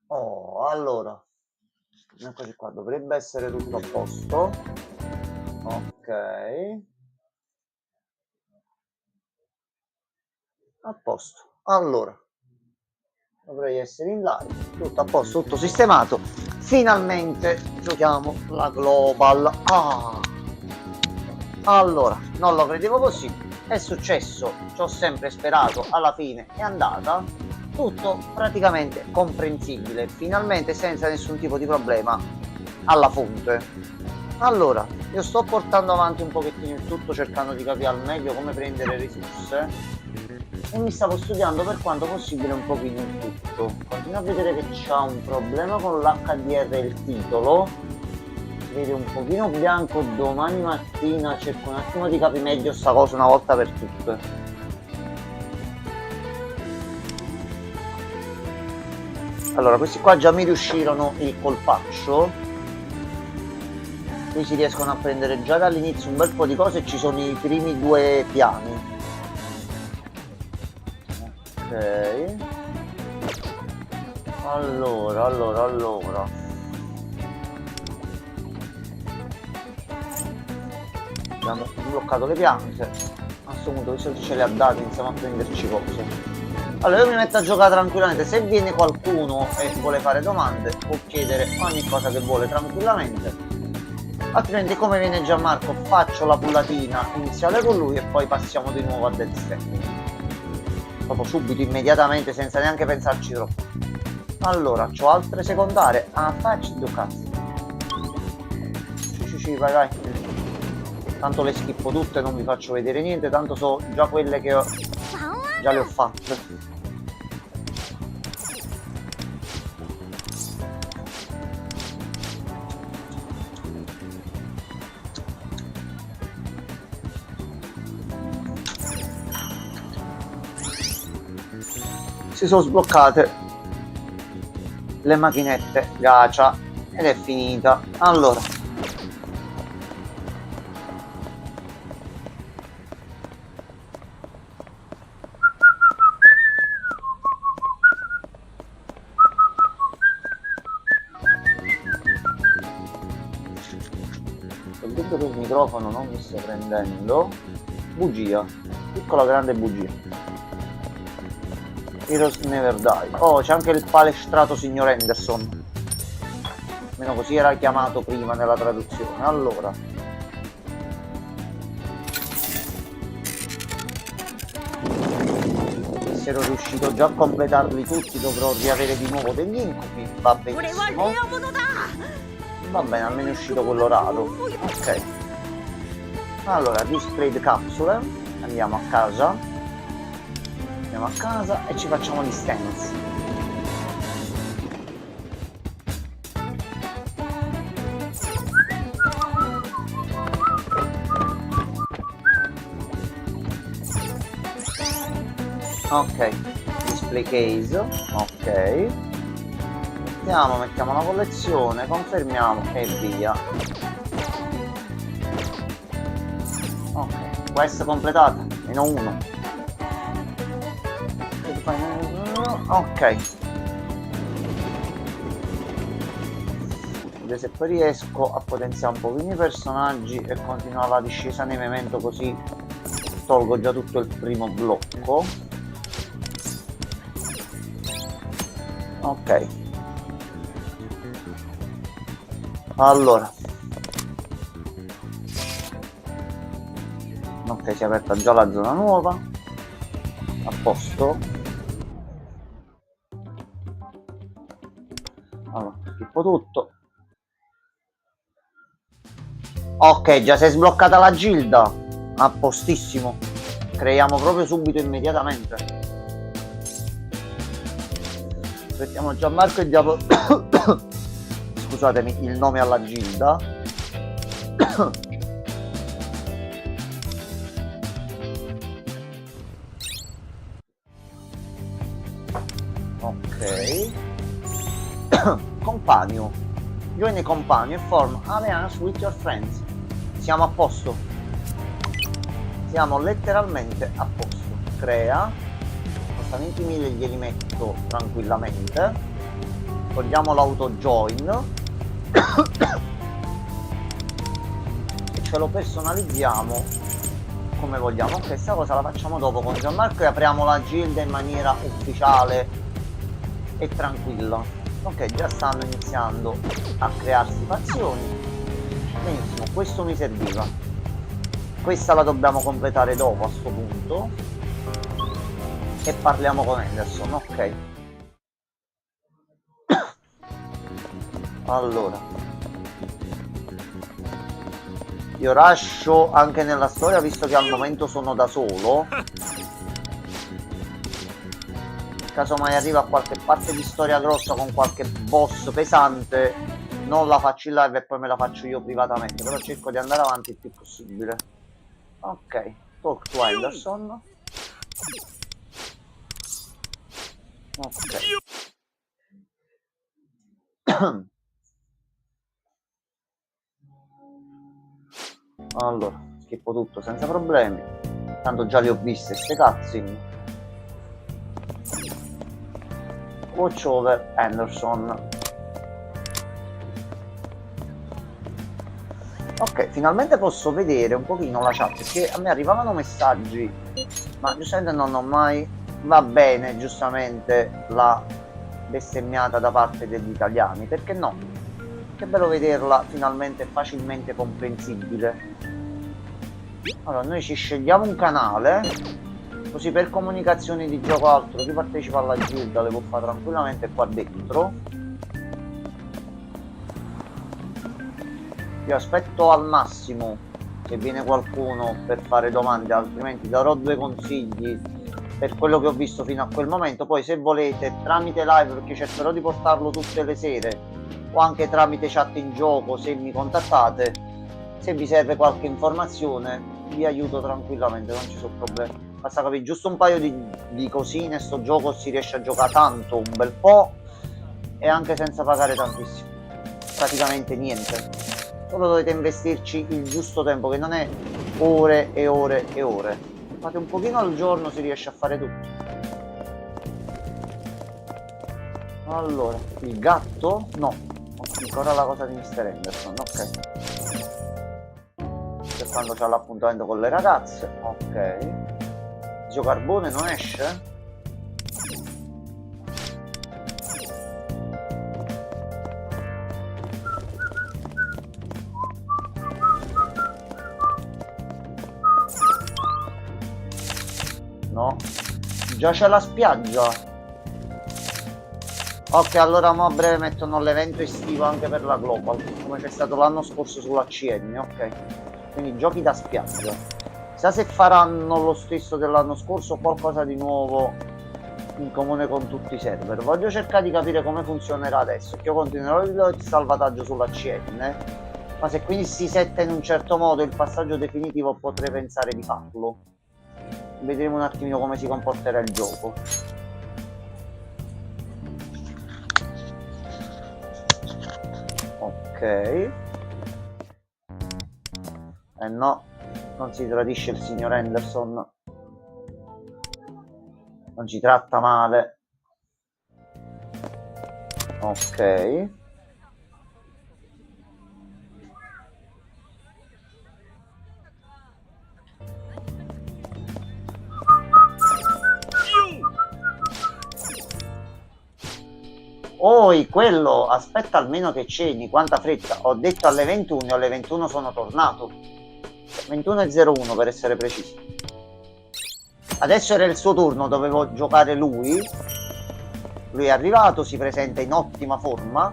Oh, allora, eccoci qua, dovrebbe essere tutto a posto. Ok, a posto. Allora, dovrei essere in live, tutto a posto, tutto sistemato. Finalmente giochiamo la Global. Allora, non lo credevo possibile. È successo, ci ho sempre sperato, alla fine è andata. Tutto praticamente comprensibile, finalmente senza nessun tipo di problema alla fonte. Allora, io sto portando avanti un pochettino il tutto cercando di capire al meglio come prendere risorse e mi stavo studiando per quanto possibile un pochino il tutto. Continuo a vedere che c'ha un problema con l'HDR e il titolo, si vede un pochino bianco. Domani mattina cerco un attimo di capire meglio sta cosa una volta per tutte. Allora, questi qua già mi riuscirono il colpaccio. Qui si riescono a prendere già dall'inizio un bel po' di cose e ci sono i primi due piani. Ok. Allora. Abbiamo bloccato le piante. A questo punto, visto che ce le ha date, iniziamo a prenderci cose. Allora io mi metto a giocare tranquillamente, se viene qualcuno e vuole fare domande può chiedere ogni cosa che vuole tranquillamente, altrimenti come viene Gianmarco faccio la pullatina iniziale con lui e poi passiamo di nuovo a Death Stranding, proprio subito, immediatamente, senza neanche pensarci troppo. Allora, c'ho altre secondarie, facci due cazzo, sì, vai, tanto le schippo tutte, non vi faccio vedere niente, tanto so già quelle che già le ho fatte. Si sono sbloccate le macchinette gacha ed è finita. Allora, il dubbio che il microfono non mi stia prendendo. Bugia, piccola grande bugia. Heroes Never Die. Oh, c'è anche il palestrato signor Henderson, almeno così era chiamato prima nella traduzione. Allora, se ero riuscito già a completarli tutti dovrò riavere di nuovo degli incubi. Va benissimo, va bene, almeno è uscito quello raro. Ok, allora displayed capsule, andiamo a casa e ci facciamo gli stance. Ok, display case, ok, mettiamo la collezione, confermiamo e via. Ok, questa completata, meno uno. Ok, se poi riesco a potenziare un pochino i personaggi e continuare la discesa nei memento, così tolgo già tutto il primo blocco. Ok, allora, ok, si è aperta già la zona nuova, a posto. Allora, schippo tutto. Ok, già si è sbloccata la gilda, a postissimo, creiamo proprio subito, immediatamente. Aspettiamo Gianmarco e diamo scusatemi, il nome alla gilda. Ok. Compagno. Join a compagno e form alliance with your friends. Siamo a posto. Siamo letteralmente a posto. Crea. Spostamenti 1000 glieli metto tranquillamente. togliamo l'auto join e ce lo personalizziamo come vogliamo. Ok, questa cosa la facciamo dopo con Gianmarco e apriamo la gilda in maniera ufficiale e tranquilla. Ok, già stanno iniziando a crearsi fazioni. Benissimo, questo mi serviva. Questa la dobbiamo completare dopo a sto punto e parliamo con Henderson. Ok, allora io rusho anche nella storia, visto che al momento sono da solo. Casomai arriva a qualche parte di storia grossa con qualche boss pesante, non la faccio in live e poi me la faccio io privatamente, però cerco di andare avanti il più possibile. Ok, talk to Henderson. Ok. Allora, schippo tutto senza problemi, tanto già le ho viste ste cutscene. Watch over Henderson. Ok, finalmente posso vedere un pochino la chat, perché a me arrivavano messaggi, ma giustamente non ho mai... Va bene, giustamente, la bestemmiata da parte degli italiani, perché no? Che bello vederla finalmente facilmente comprensibile. Allora, noi ci scegliamo un canale, così per comunicazioni di gioco altro, chi partecipa alla gilda le può fare tranquillamente qua dentro. Io aspetto al massimo che viene qualcuno per fare domande, altrimenti darò due consigli per quello che ho visto fino a quel momento. Poi se volete tramite live, perché cercherò di portarlo tutte le sere, o anche tramite chat in gioco, se mi contattate, se vi serve qualche informazione vi aiuto tranquillamente, non ci sono problemi. Basta capire giusto un paio di cosine. Sto gioco si riesce a giocare tanto, un bel po', e anche senza pagare tantissimo, praticamente niente. Solo dovete investirci il giusto tempo, che non è ore e ore e ore. Fate un pochino al giorno, si riesce a fare tutto. Allora, il gatto? No, ancora la cosa di Mr. Henderson, ok. Per quando c'ha l'appuntamento con le ragazze, ok. Zio Carbone non esce? No, già c'è la spiaggia. Ok, allora mo a breve mettono l'evento estivo anche per la Global, come c'è stato l'anno scorso sull'ACN, ok. Quindi giochi da spiaggia. Chissà se faranno lo stesso dell'anno scorso o qualcosa di nuovo in comune con tutti i server. Voglio cercare di capire come funzionerà adesso, che io continuerò il salvataggio sull'ACN, ma se quindi si setta in un certo modo il passaggio definitivo potrei pensare di farlo. Vedremo un attimino come si comporterà il gioco. Ok. No, non si tradisce il signor Henderson. Non ci tratta male. Ok. Oi, quello, aspetta almeno che ceni, quanta fretta. Ho detto alle 21 e alle 21 sono tornato. 21:01 per essere precisi. Adesso era il suo turno, dovevo giocare lui. Lui è arrivato, si presenta in ottima forma.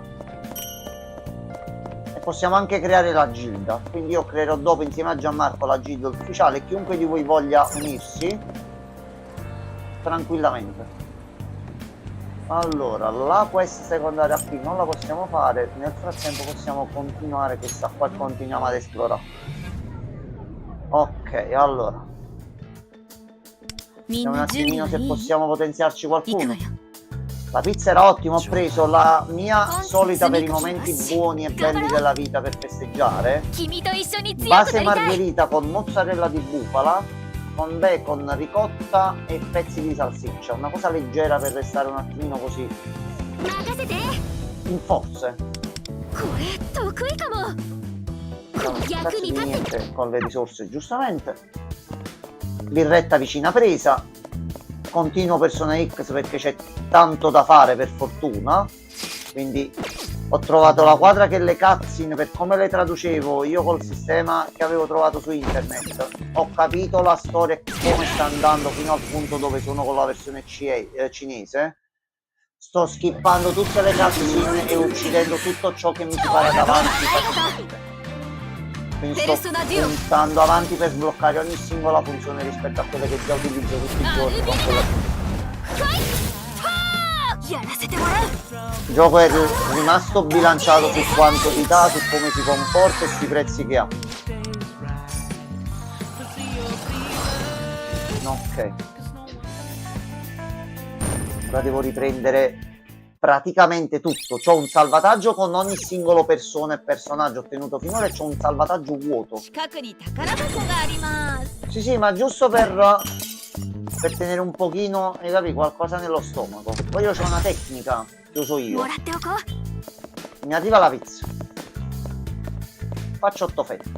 E possiamo anche creare la gilda. Quindi io creerò dopo insieme a Gianmarco la gilda ufficiale. Chiunque di voi voglia unirsi, tranquillamente. Allora, la quest secondaria qui non la possiamo fare, nel frattempo possiamo continuare questa qua e continuiamo ad esplorare. Ok, allora vediamo un attimino se possiamo potenziarci qualcuno. La pizza era ottima, ho preso la mia solita per i momenti buoni e belli della vita per festeggiare. Base margherita con mozzarella di bufala, con bacon, ricotta e pezzi di salsiccia, una cosa leggera per restare un attimino così in forze. これ得意かも。 Non cazzo di niente con le risorse, giustamente. Birretta vicina presa. Continuo Persona X perché c'è tanto da fare, per fortuna. Quindi ho trovato la quadra che le cutscene, per come le traducevo io col sistema che avevo trovato su internet, ho capito la storia e come sta andando fino al punto dove sono con la versione cinese. Sto skippando tutte le cutscene e uccidendo tutto ciò che mi si para davanti facilmente. Quindi sto puntando avanti per sbloccare ogni singola funzione rispetto a quelle che già utilizzo tutti i giorni con quella. Il gioco è rimasto bilanciato su quanto ti dà, su come si comporta e sui prezzi che ha. Ok. Ora devo riprendere praticamente tutto. C'ho un salvataggio con ogni singolo persona e personaggio ottenuto finora e c'ho un salvataggio vuoto. Sì, ma giusto per tenere un pochino, hai capito, qualcosa nello stomaco. Poi io c'ho una tecnica che uso io. Mi arriva la pizza. Faccio 8 fette.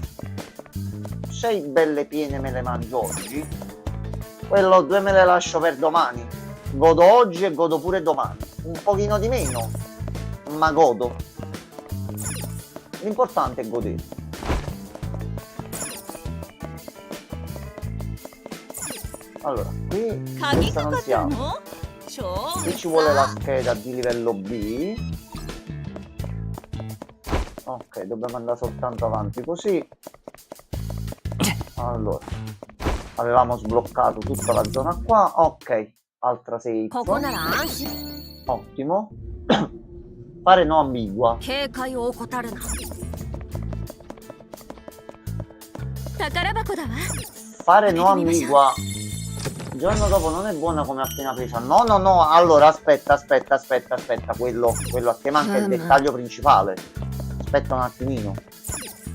6 belle piene me le mangio oggi. Quello 2 me le lascio per domani. Godo oggi e godo pure domani. Un pochino di meno, ma godo. L'importante è godere. Allora, qui questa non siamo. Qui ci vuole la scheda di livello B. Ok, dobbiamo andare soltanto avanti così. Allora, avevamo sbloccato tutta la zona qua. Ok, altra save. Ottimo. Fare no ambigua. Fare no ambigua. Il giorno dopo non è buona come appena presa. No. Allora aspetta. Quello a te manca è il dettaglio principale. Aspetta un attimino.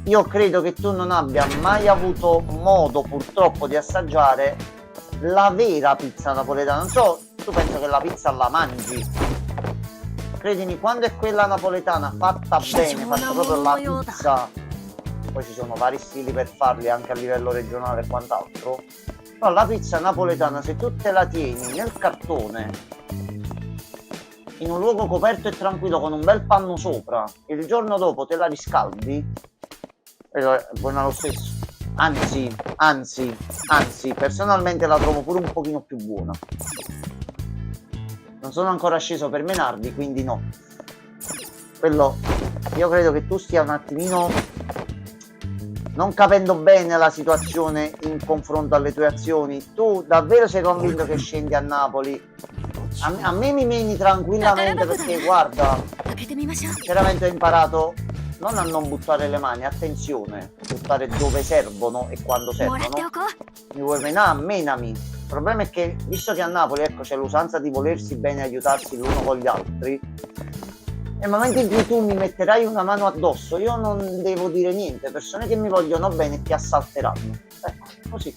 Io credo che tu non abbia mai avuto modo purtroppo di assaggiare la vera pizza napoletana. Non so, tu pensi che la pizza la mangi? Credimi, quando è quella napoletana fatta bene, fatta proprio la pizza, poi ci sono vari stili per farli anche a livello regionale e quant'altro, però la pizza napoletana, se tu te la tieni nel cartone in un luogo coperto e tranquillo con un bel panno sopra, il giorno dopo te la riscaldi, è buona lo stesso. Anzi, personalmente la trovo pure un pochino più buona. Non sono ancora sceso per menardi, quindi no. Quello, io credo che tu stia un attimino non capendo bene la situazione in confronto alle tue azioni. Tu davvero sei convinto che scendi a Napoli? A me mi meni tranquillamente perché guarda, chiaramente ho imparato non a non buttare le mani, attenzione, buttare dove servono e quando servono. Mi vuoi menare? Menami. Il problema è che, visto che a Napoli, ecco, c'è l'usanza di volersi bene aiutarsi l'uno con gli altri, nel momento in cui tu mi metterai una mano addosso, io non devo dire niente. Persone che mi vogliono bene ti assalteranno. Ecco, così.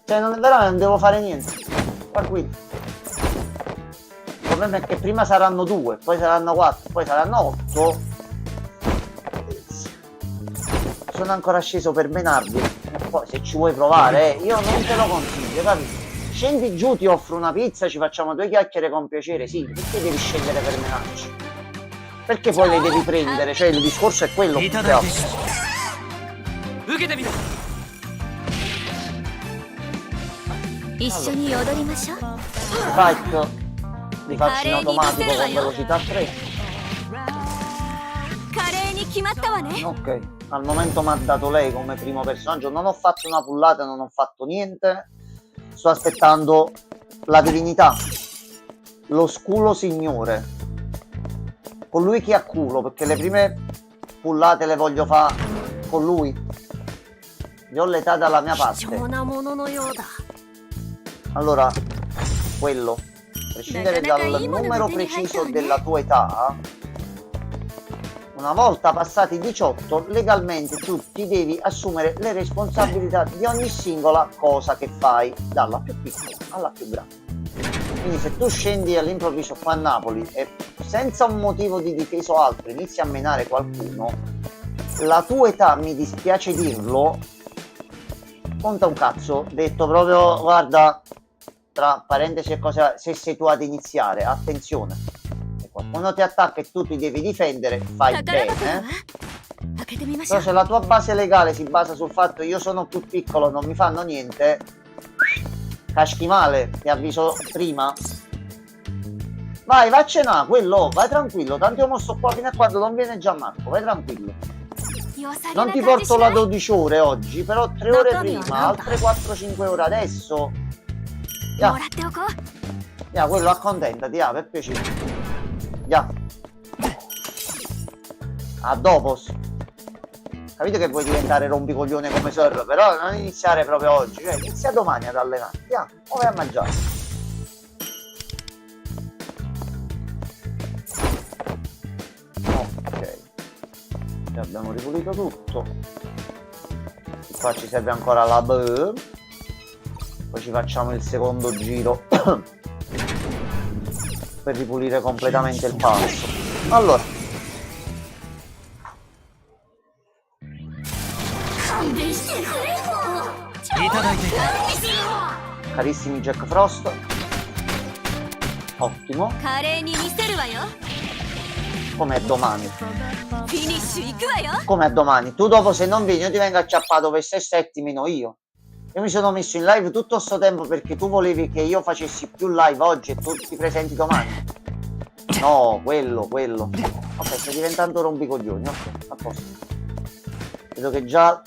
Cioè, veramente non devo fare niente. Tranquillo. Il problema è che prima saranno 2, poi saranno 4, poi saranno 8. Sono ancora sceso per menarvi. Poi se ci vuoi provare, io non te lo consiglio, capito? Scendi giù, ti offro una pizza, ci facciamo 2 chiacchiere con piacere, sì, perché devi scendere per menarci? Perché poi le devi prendere? Cioè il discorso è quello. Fight li faccio in automatico con velocità 3. Ok, al momento mi ha dato lei come primo personaggio. Non ho fatto una pullata, non ho fatto niente. Sto aspettando la divinità, lo sculo signore, colui che ha culo, perché le prime pullate le voglio fare con lui. Io ho l'età dalla mia parte. Allora, quello, a prescindere dal numero preciso della tua età, una volta passati 18, legalmente tu ti devi assumere le responsabilità di ogni singola cosa che fai, dalla più piccola alla più grande. Quindi se tu scendi all'improvviso qua a Napoli e senza un motivo di difesa o altro inizi a menare qualcuno, la tua età, mi dispiace dirlo, conta un cazzo. Detto proprio, guarda, tra parentesi e cosa, se sei tu ad iniziare, attenzione, se qualcuno ti attacca e tu ti devi difendere, fai 宝箱は bene. 開けてみましょ Però う se la tua base legale si basa sul fatto io sono più piccolo, non mi fanno niente, caschi male, ti avviso prima. Vai, vai a cenare, quello, vai tranquillo, tanto io mo sto qua fino a quando non viene Gianmarco, vai tranquillo. 良さげ Non な ti 感じし porto な la い 12 ore oggi, però 3 ore Natale, prima, no? altre 4-5 ore adesso. も Ya, らっておこう ya, quello accontentati, ya, per piacere. Ya. A dopo. Capito che vuoi diventare rompicoglione come Sir, però non iniziare proprio oggi, cioè inizia domani ad allenarti. Ya, o vai a mangiare. Ok. Ci abbiamo ripulito tutto. Qua ci serve ancora la B. Poi ci facciamo il secondo giro per ripulire completamente il passo. Allora, 勘弁してくれよいただいていた carissimi Jack Frost. Ottimo. 華麗に見せるわよ Come domani. フィニッシュ行くわよ Come a domani. Tu dopo se non vieni io ti vengo acciappato per 6 settimi, no io. Io mi sono messo in live tutto sto tempo perché tu volevi che io facessi più live oggi e tu ti presenti domani. No, quello. Ok, stai diventando rompicoglioni, ok, a posto. Vedo che già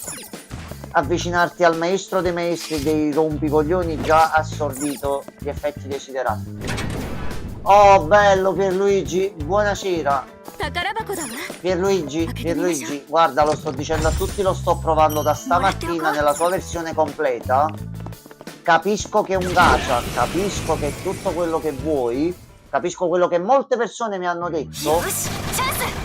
avvicinarti al maestro dei maestri dei rompicoglioni già ha assorbito gli effetti desiderati. Oh, bello Pierluigi, buonasera. 宝箱だわ Pierluigi, guarda, lo sto dicendo a tutti, lo sto provando da stamattina nella sua versione completa. Capisco che è un gacha, capisco che è tutto quello che vuoi, capisco quello che molte persone mi hanno detto, よしチャンス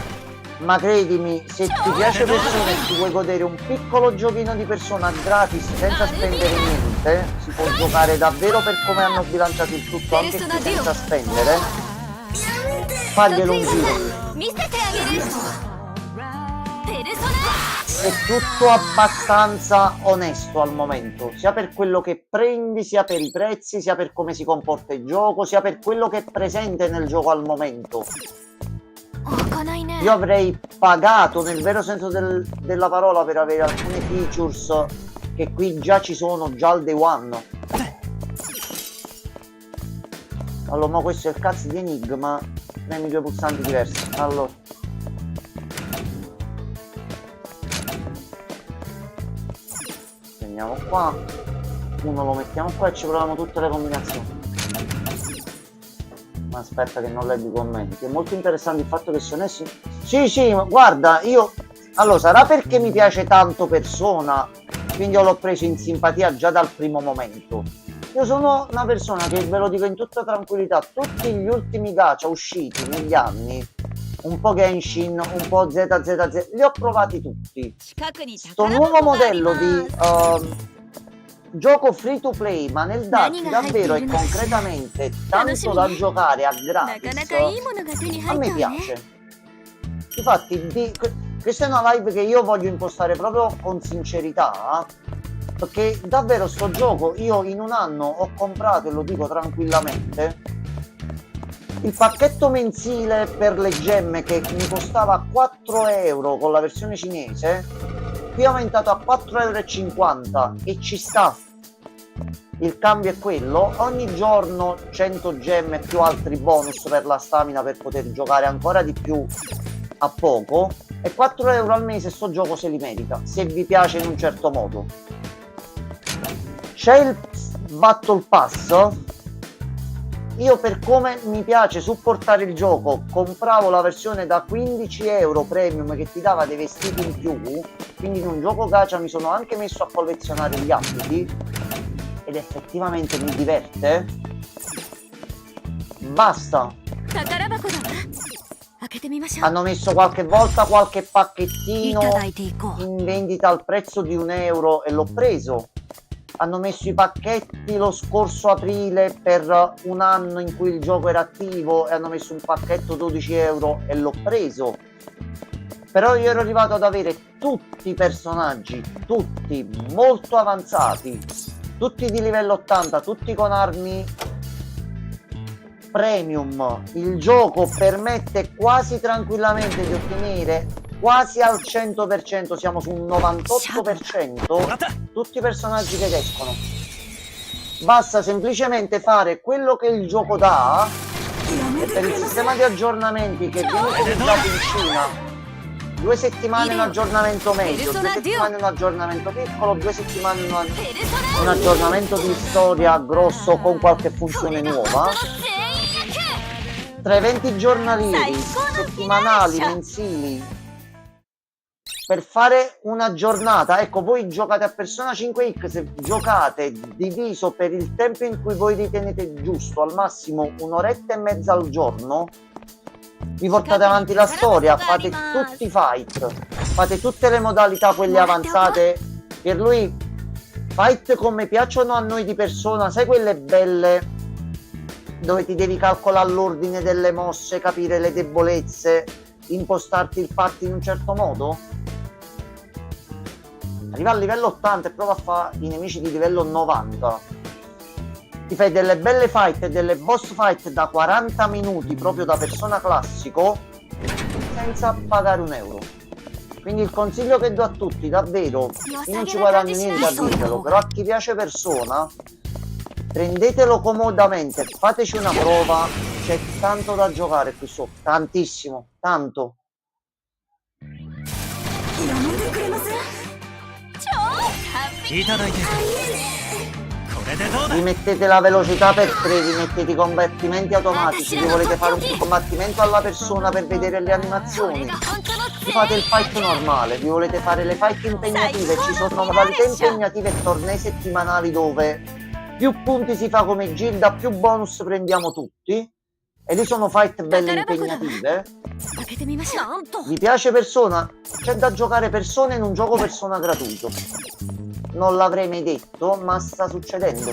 ma credimi, se ti piace persone e ti vuoi godere un piccolo giochino di persona gratis senza spendere niente, si può giocare davvero per come hanno bilanciato il tutto anche qui senza spendere, faglielo un giro. 見せてあげるペルソナ È tutto abbastanza onesto al momento, sia per quello che prendi, sia per i prezzi, sia per come si comporta il gioco, sia per quello che è presente nel gioco al momento. 開かないね Io avrei pagato nel vero senso della parola per avere alcune features che qui già ci sono, già al day one. Allora, ma questo è il cazzo di enigma, premi due pulsanti diversi. Allora, prendiamo qua, uno lo mettiamo qua e ci proviamo tutte le combinazioni. Ma aspetta che non leggo i commenti. È molto interessante il fatto che sono essi. Sì, ma guarda, io. Allora, sarà perché mi piace tanto Persona, quindi io l'ho preso in simpatia già dal primo momento. Io sono una persona che, ve lo dico in tutta tranquillità, tutti gli ultimi gacha usciti negli anni, un po' Genshin, un po' ZZZ, li ho provati tutti. 近くに Sto 宝 nuovo 箱があり modello ま di す gioco free to play, ma nel darti Naniが入っている davvero e のかしら concretamente 楽しみ tanto ね da giocare a なかなかいい gratis, ものが手に a 入 me ったわね piace. Infatti, questa è una live che io voglio impostare proprio con sincerità, perché davvero sto gioco io in un anno ho comprato, e lo dico tranquillamente, il pacchetto mensile per le gemme che mi costava 4 euro con la versione cinese, qui è aumentato a 4,50 euro e ci sta. Il cambio è quello, ogni giorno 100 gemme più altri bonus per la stamina per poter giocare ancora di più a poco, e 4 euro al mese sto gioco se li merita, se vi piace in un certo modo. C'è il Battle Pass. Io, per come mi piace supportare il gioco, compravo la versione da 15 euro premium che ti dava dei vestiti in più, quindi in un gioco gacha mi sono anche messo a collezionare gli abiti ed effettivamente mi diverte. Basta. 宝箱だわ開けてみましょう Hanno messo qualche volta qualche いた pacchettino だいていこう in vendita al prezzo di 1 euro e l'ho preso. hanno messo i pacchetti lo scorso aprile per un anno in cui il gioco era attivo e hanno messo un pacchetto 12 euro e l'ho preso. Però io ero arrivato ad avere tutti i personaggi, tutti molto avanzati, tutti di livello 80, tutti con armi premium. Il gioco permette quasi tranquillamente di ottenere quasi al 100%, siamo su un 98%, tutti i personaggi che escono. Basta semplicemente fare quello che il gioco dà, e per il sistema di aggiornamenti che viene utilizzato in Cina, 2 settimane un aggiornamento medio, 2 settimane un aggiornamento piccolo, 2 settimane un aggiornamento di storia grosso con qualche funzione nuova. Tra eventi giornalieri, settimanali, mensili, per fare una giornata, ecco, voi giocate a Persona 5X, giocate diviso per il tempo in cui voi ritenete giusto, al massimo un'oretta e mezza al giorno, vi portate avanti la storia, fate tutti i fight, fate tutte le modalità, quelle avanzate. Per lui, fight come piacciono a noi di Persona, sai quelle belle dove ti devi calcolare l'ordine delle mosse, capire le debolezze, impostarti il party in un certo modo? Arriva al livello 80 e prova a fare i nemici di livello 90. Ti fai delle belle fight e delle boss fight da 40 minuti proprio da Persona classico senza pagare un euro. Quindi il consiglio che do a tutti, davvero, io non ci guadagno niente a dirvelo, però a chi piace Persona, prendetelo comodamente, fateci una prova, c'è tanto da giocare qui sotto, tantissimo, tanto. Vi mettete la velocità per 3, vi mettete i combattimenti automatici, vi volete fare un combattimento alla persona per vedere le animazioni, vi fate il fight normale, vi volete fare le fight impegnative, ci sono modalità impegnative e tornei settimanali dove più punti si fa come Gilda, più bonus prendiamo tutti, e lì sono fight belle impegnative. Vi piace Persona? C'è da giocare Persona in un gioco Persona gratuito. Non l'avrei mai detto, ma sta succedendo.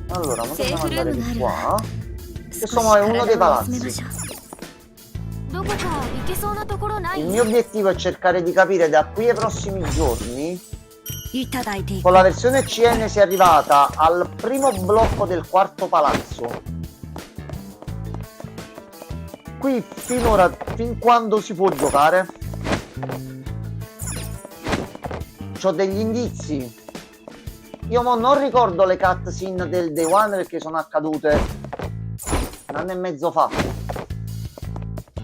Allora, possiamo andare di qua. Questo è uno dei palazzi. Il mio obiettivo è cercare di capire da qui ai prossimi giorni. Con la versione CN si è arrivata al primo blocco del quarto palazzo. Qui finora, fin quando si può giocare? C'ho degli indizi. Io non ricordo le cutscene del Day One perché sono accadute un anno e mezzo fa.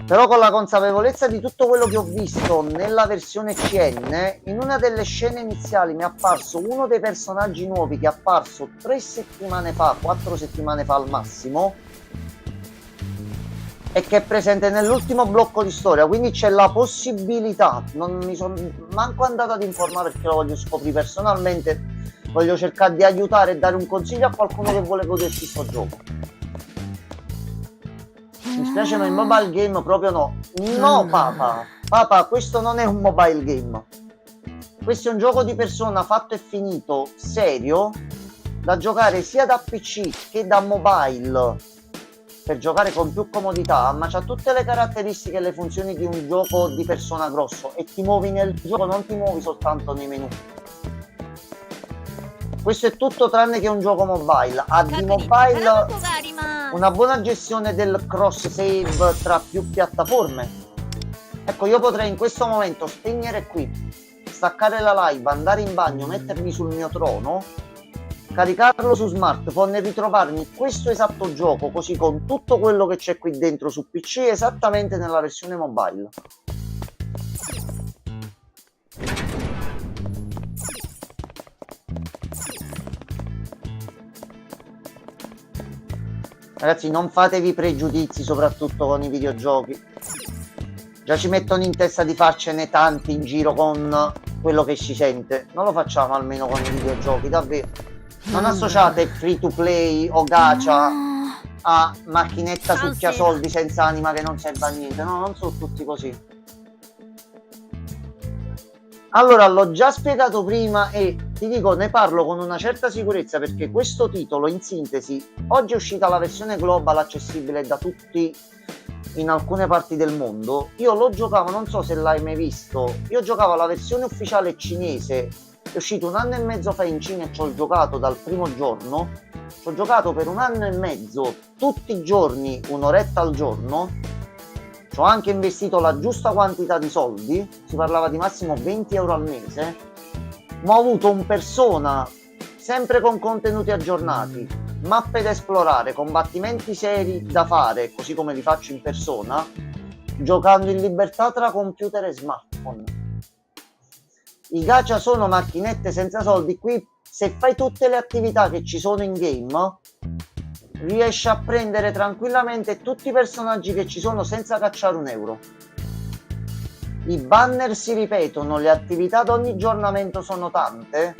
Però con la consapevolezza di tutto quello che ho visto nella versione CN, in una delle scene iniziali mi è apparso uno dei personaggi nuovi che è apparso 3 settimane fa, 4 settimane fa al massimo, e che è presente nell'ultimo blocco di storia, quindi c'è la possibilità, non mi sono manco andato ad informare perché lo voglio scoprire personalmente, voglio cercare di aiutare e dare un consiglio a qualcuno che vuole godersi questo gioco. Mi spiace, ma il mobile game proprio no. No, papà, questo non è un mobile game. Questo è un gioco di Persona fatto e finito, serio, da giocare sia da PC che da mobile, per giocare con più comodità, ma c'ha tutte le caratteristiche e le funzioni di un gioco di Persona grosso, e ti muovi nel gioco, non ti muovi soltanto nei menu. Questo è tutto tranne che un gioco mobile. Ha di mobile una buona gestione del cross save tra più piattaforme. Ecco, io potrei in questo momento spegnere qui, staccare la live, andare in bagno, mettermi sul mio trono, caricarlo su smartphone e ritrovarmi questo esatto gioco, così con tutto quello che c'è qui dentro su PC, esattamente nella versione mobile. Ragazzi, non fatevi pregiudizi, soprattutto con i videogiochi. Già ci mettono in testa di farcene tanti in giro con quello che si sente. Non lo facciamo almeno con i videogiochi, davvero. Non associate free to play o gacha a macchinetta succhia soldi senza anima che non serve a niente. No, non sono tutti così. Allora, l'ho già spiegato prima e ti dico, ne parlo con una certa sicurezza perché questo titolo, in sintesi, oggi è uscita la versione global accessibile da tutti in alcune parti del mondo. Io lo giocavo, non so se l'hai mai visto, io giocavo la versione ufficiale cinese, è uscito 1 anno e mezzo fa in Cina e ci ho giocato dal primo giorno, ci ho giocato per 1 anno e mezzo, tutti i giorni, un'oretta al giorno. Ci ho anche investito la giusta quantità di soldi, si parlava di massimo 20 euro al mese, ma ho avuto un persona sempre con contenuti aggiornati, mappe da esplorare, combattimenti seri da fare, così come li faccio in persona, giocando in libertà tra computer e smartphone. I gacha sono macchinette senza soldi, qui se fai tutte le attività che ci sono in game riesci a prendere tranquillamente tutti i personaggi che ci sono senza cacciare un euro. I banner si ripetono, le attività ad ogni aggiornamento sono tante,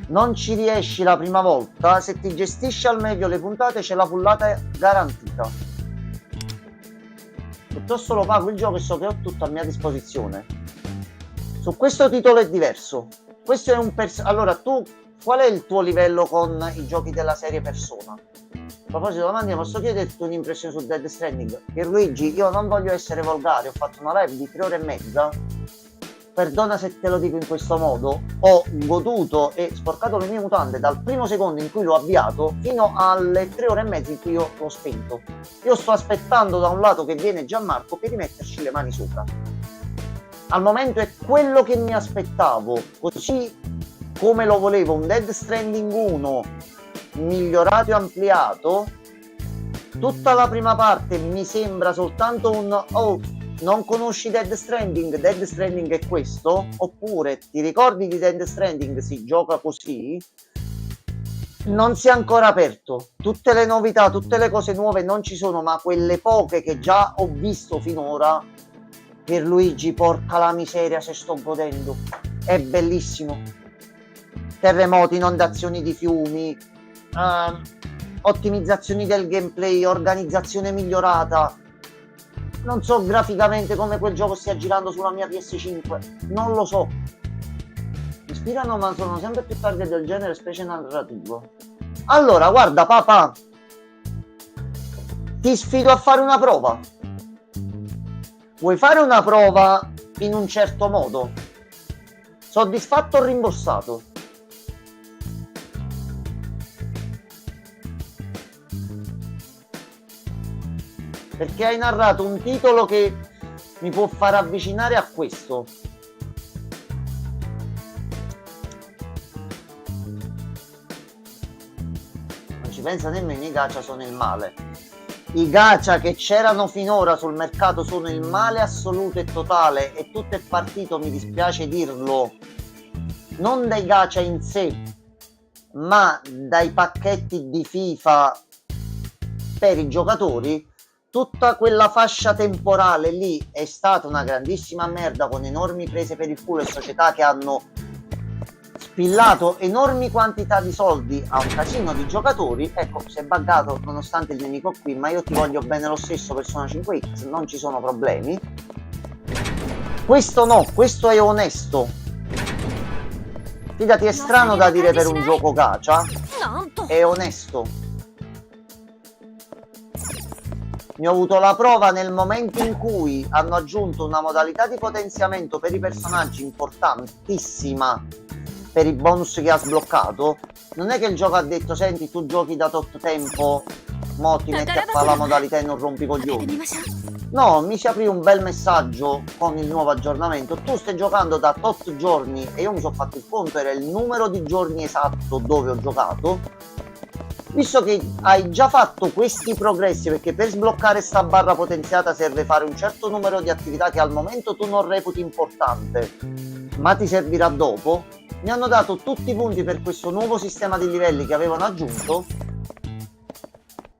non ci riesci la prima volta, se ti gestisci al meglio le puntate c'è la pullata garantita. Piuttosto lo pago il gioco e so che ho tutto a mia disposizione. Su questo titolo è diverso. Questo è un allora tu qual è il tuo livello con i giochi della serie Persona? A proposito domani, posso chiederti un'impressione su Death Stranding? Pierluigi, io non voglio essere volgare, ho fatto una live di 3 ore e mezza, perdona se te lo dico in questo modo, ho goduto e sporcato le mie mutande dal primo secondo in cui l'ho avviato fino alle 3 ore e mezza in cui io l'ho spento. Io sto aspettando da un lato che viene Gianmarco per rimetterci le mani sopra. Al momento è quello che mi aspettavo, così come lo volevo un Death Stranding 1 migliorato e ampliato. Tutta la prima parte mi sembra soltanto un oh, non conosci Death Stranding è questo? Oppure ti ricordi di Death Stranding, si gioca così? Non si è ancora aperto, tutte le novità, tutte le cose nuove non ci sono, ma quelle poche che già ho visto finora, Pierluigi, porca la miseria se sto godendo, è bellissimo. Terremoti, inondazioni di fiumi, ottimizzazioni del gameplay, organizzazione migliorata. Non so graficamente come quel gioco stia girando sulla mia PS5, non lo so. Mi ispirano, ma sono sempre più target del genere, specie narrativo. Allora, guarda papà, ti sfido a fare una prova. Vuoi fare una prova in un certo modo? Soddisfatto o rimborsato? Perché hai narrato un titolo che mi può far avvicinare a questo. Non ci pensa nemmeno, i gacha sono il male. I gacha che c'erano finora sul mercato sono il male assoluto e totale, e tutto è partito, mi dispiace dirlo, non dai gacha in sé, ma dai pacchetti di FIFA per i giocatori. Tutta quella fascia temporale lì è stata una grandissima merda, con enormi prese per il culo e società che hanno spillato enormi quantità di soldi a un casino di giocatori. Ecco, si è buggato nonostante il nemico qui, ma io ti voglio bene lo stesso, Persona 5X, non ci sono problemi. Questo no, questo è onesto. Fidati, è strano da dire per un gioco gacha, è onesto. Ne ho avuto la prova nel momento in cui hanno aggiunto una modalità di potenziamento per i personaggi importantissima per i bonus che ha sbloccato. Non è che il gioco ha detto senti, tu giochi da tot tempo, mo ti metti a fare la modalità e non rompi i coglioni. No, mi si aprì un bel messaggio con il nuovo aggiornamento: tu stai giocando da tot giorni, e io mi sono fatto il conto, era il numero di giorni esatto dove ho giocato. Visto che hai già fatto questi progressi, perché per sbloccare sta barra potenziata serve fare un certo numero di attività che al momento tu non reputi importante, ma ti servirà dopo, mi hanno dato tutti i punti per questo nuovo sistema di livelli che avevano aggiunto.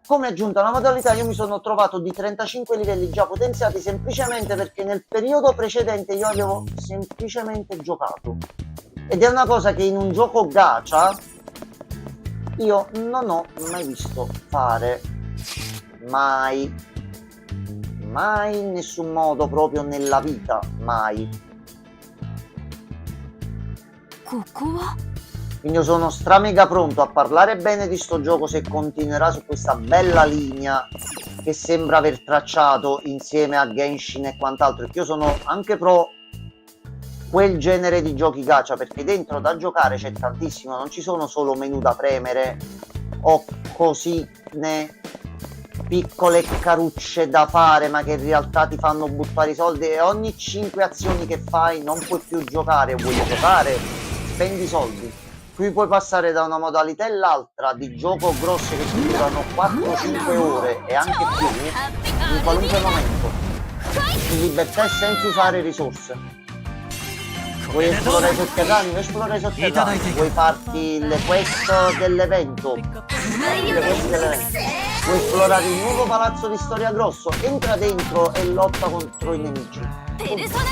Come aggiunta la modalità, io mi sono trovato di 35 livelli già potenziati, semplicemente perché nel periodo precedente io avevo semplicemente giocato. Ed è una cosa che in un gioco gacha io non ho mai visto fare, mai in nessun modo, proprio nella vita, mai. ここは Quindi io sono stramega pronto a parlare bene di sto gioco se continuerà su questa bella linea che sembra aver tracciato insieme a Genshin e quant'altro, perché io sono anche pro quel genere di giochi gacha, perché dentro da giocare c'è tantissimo, non ci sono solo menu da premere o cosine piccole carucce da fare ma che in realtà ti fanno buttare i soldi, e ogni 5 azioni che fai non puoi più giocare. Vuoi giocare? Spendi soldi. Qui puoi passare da una modalità all'altra di gioco grosse che ti durano 4-5 ore e anche più in qualunque momento, in libertà e senza usare risorse. Vuoi esplorare i sotterranei? Vuoi esplorare i sotterranei? Vuoi farti le quest dell'evento? Vuoi esplorare il nuovo palazzo di Storia Grosso? Entra dentro e lotta contro i nemici. ペルソナ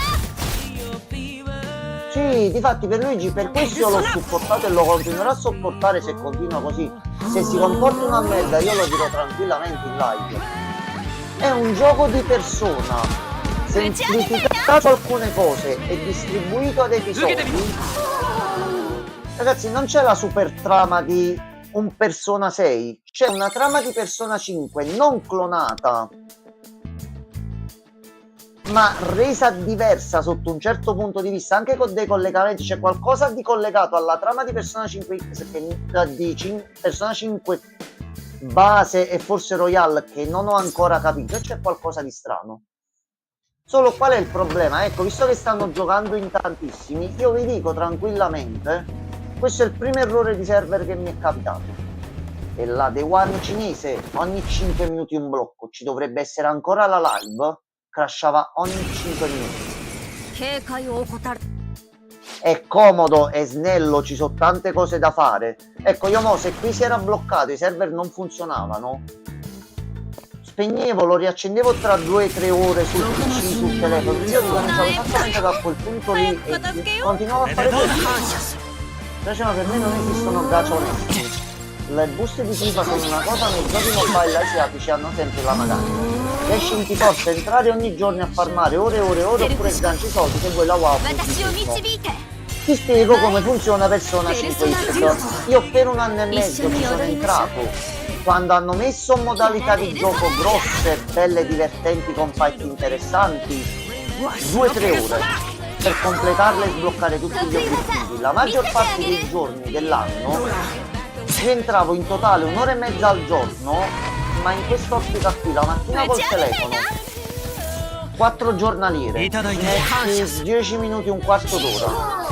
Sì, difatti per Luigi, per questo io l'ho supportato e lo continuerò a sopportare se continua così. Se si comporta una merda io lo dirò tranquillamente in live. È un gioco di persona, semplificato su alcune cose e distribuito ad episodi. Ragazzi, non c'è la super trama di un Persona 6, c'è una trama di Persona 5 non clonata, ma resa diversa sotto un certo punto di vista, anche con dei collegamenti. C'è qualcosa di collegato alla trama di Persona 5 Persona 5 base e forse Royale che non ho ancora capito, e c'è qualcosa di strano. Solo qual è il problema? Ecco, visto che stanno giocando in tantissimi, io vi dico tranquillamente, questo è il primo errore di server che mi è capitato. E la Day One cinese, ogni 5 minuti un blocco, ci dovrebbe essere ancora la live, crashava ogni 5 minuti. 警戒を怠る È comodo, è snello, ci sono tante cose da fare. Ecco, io mo se qui si era bloccato, i server non funzionavano, spegnevo, lo riaccendevo tra 2-3 ore sul PC, sul telefono, io ricominciavo esattamente da quel punto lì e continuavo a fare così. Invece no, per me non esistono gacha onesti. Le buste di FIFA sono una cosa, nei giochi mobile asiatici hanno sempre la magana. Genshin ti forza a entrare ogni giorno a farmare ore e ore e ore, oppure sganci i soldi se vuoi la wow. 私を導いて Ti spiego come funziona Persona 5 X. Io per un anno e mezzo ci sono entrato quando hanno messo modalità di gioco grosse, belle, divertenti, con fight interessanti, 2-3 ore per completarle e sbloccare tutti gli obiettivi. La maggior parte dei giorni dell'anno ci entravo in totale un'ora e mezza al giorno, ma in quest'ottica qui, la mattina col telefono, 4 giornaliere, metti 10 minuti, un quarto d'ora,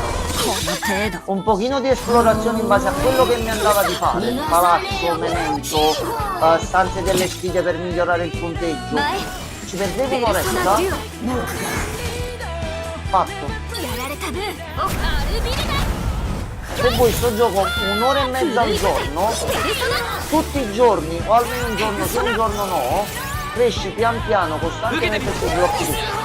この程度 un pochino di esplorazione in base a quello che mi andava di fare, palazzo, memento, stanze delle sfide per migliorare il punteggio, ci perdevo ペルソナ un'oretta, デュ fatto. オやられた分おアルビリだ Se vuoi sto gioco un'ora e mezza al giorno, ペルソナ tutti i giorni, o almeno un giorno sì, un giorno no, cresci pian piano, costantemente sui blocchi tutti.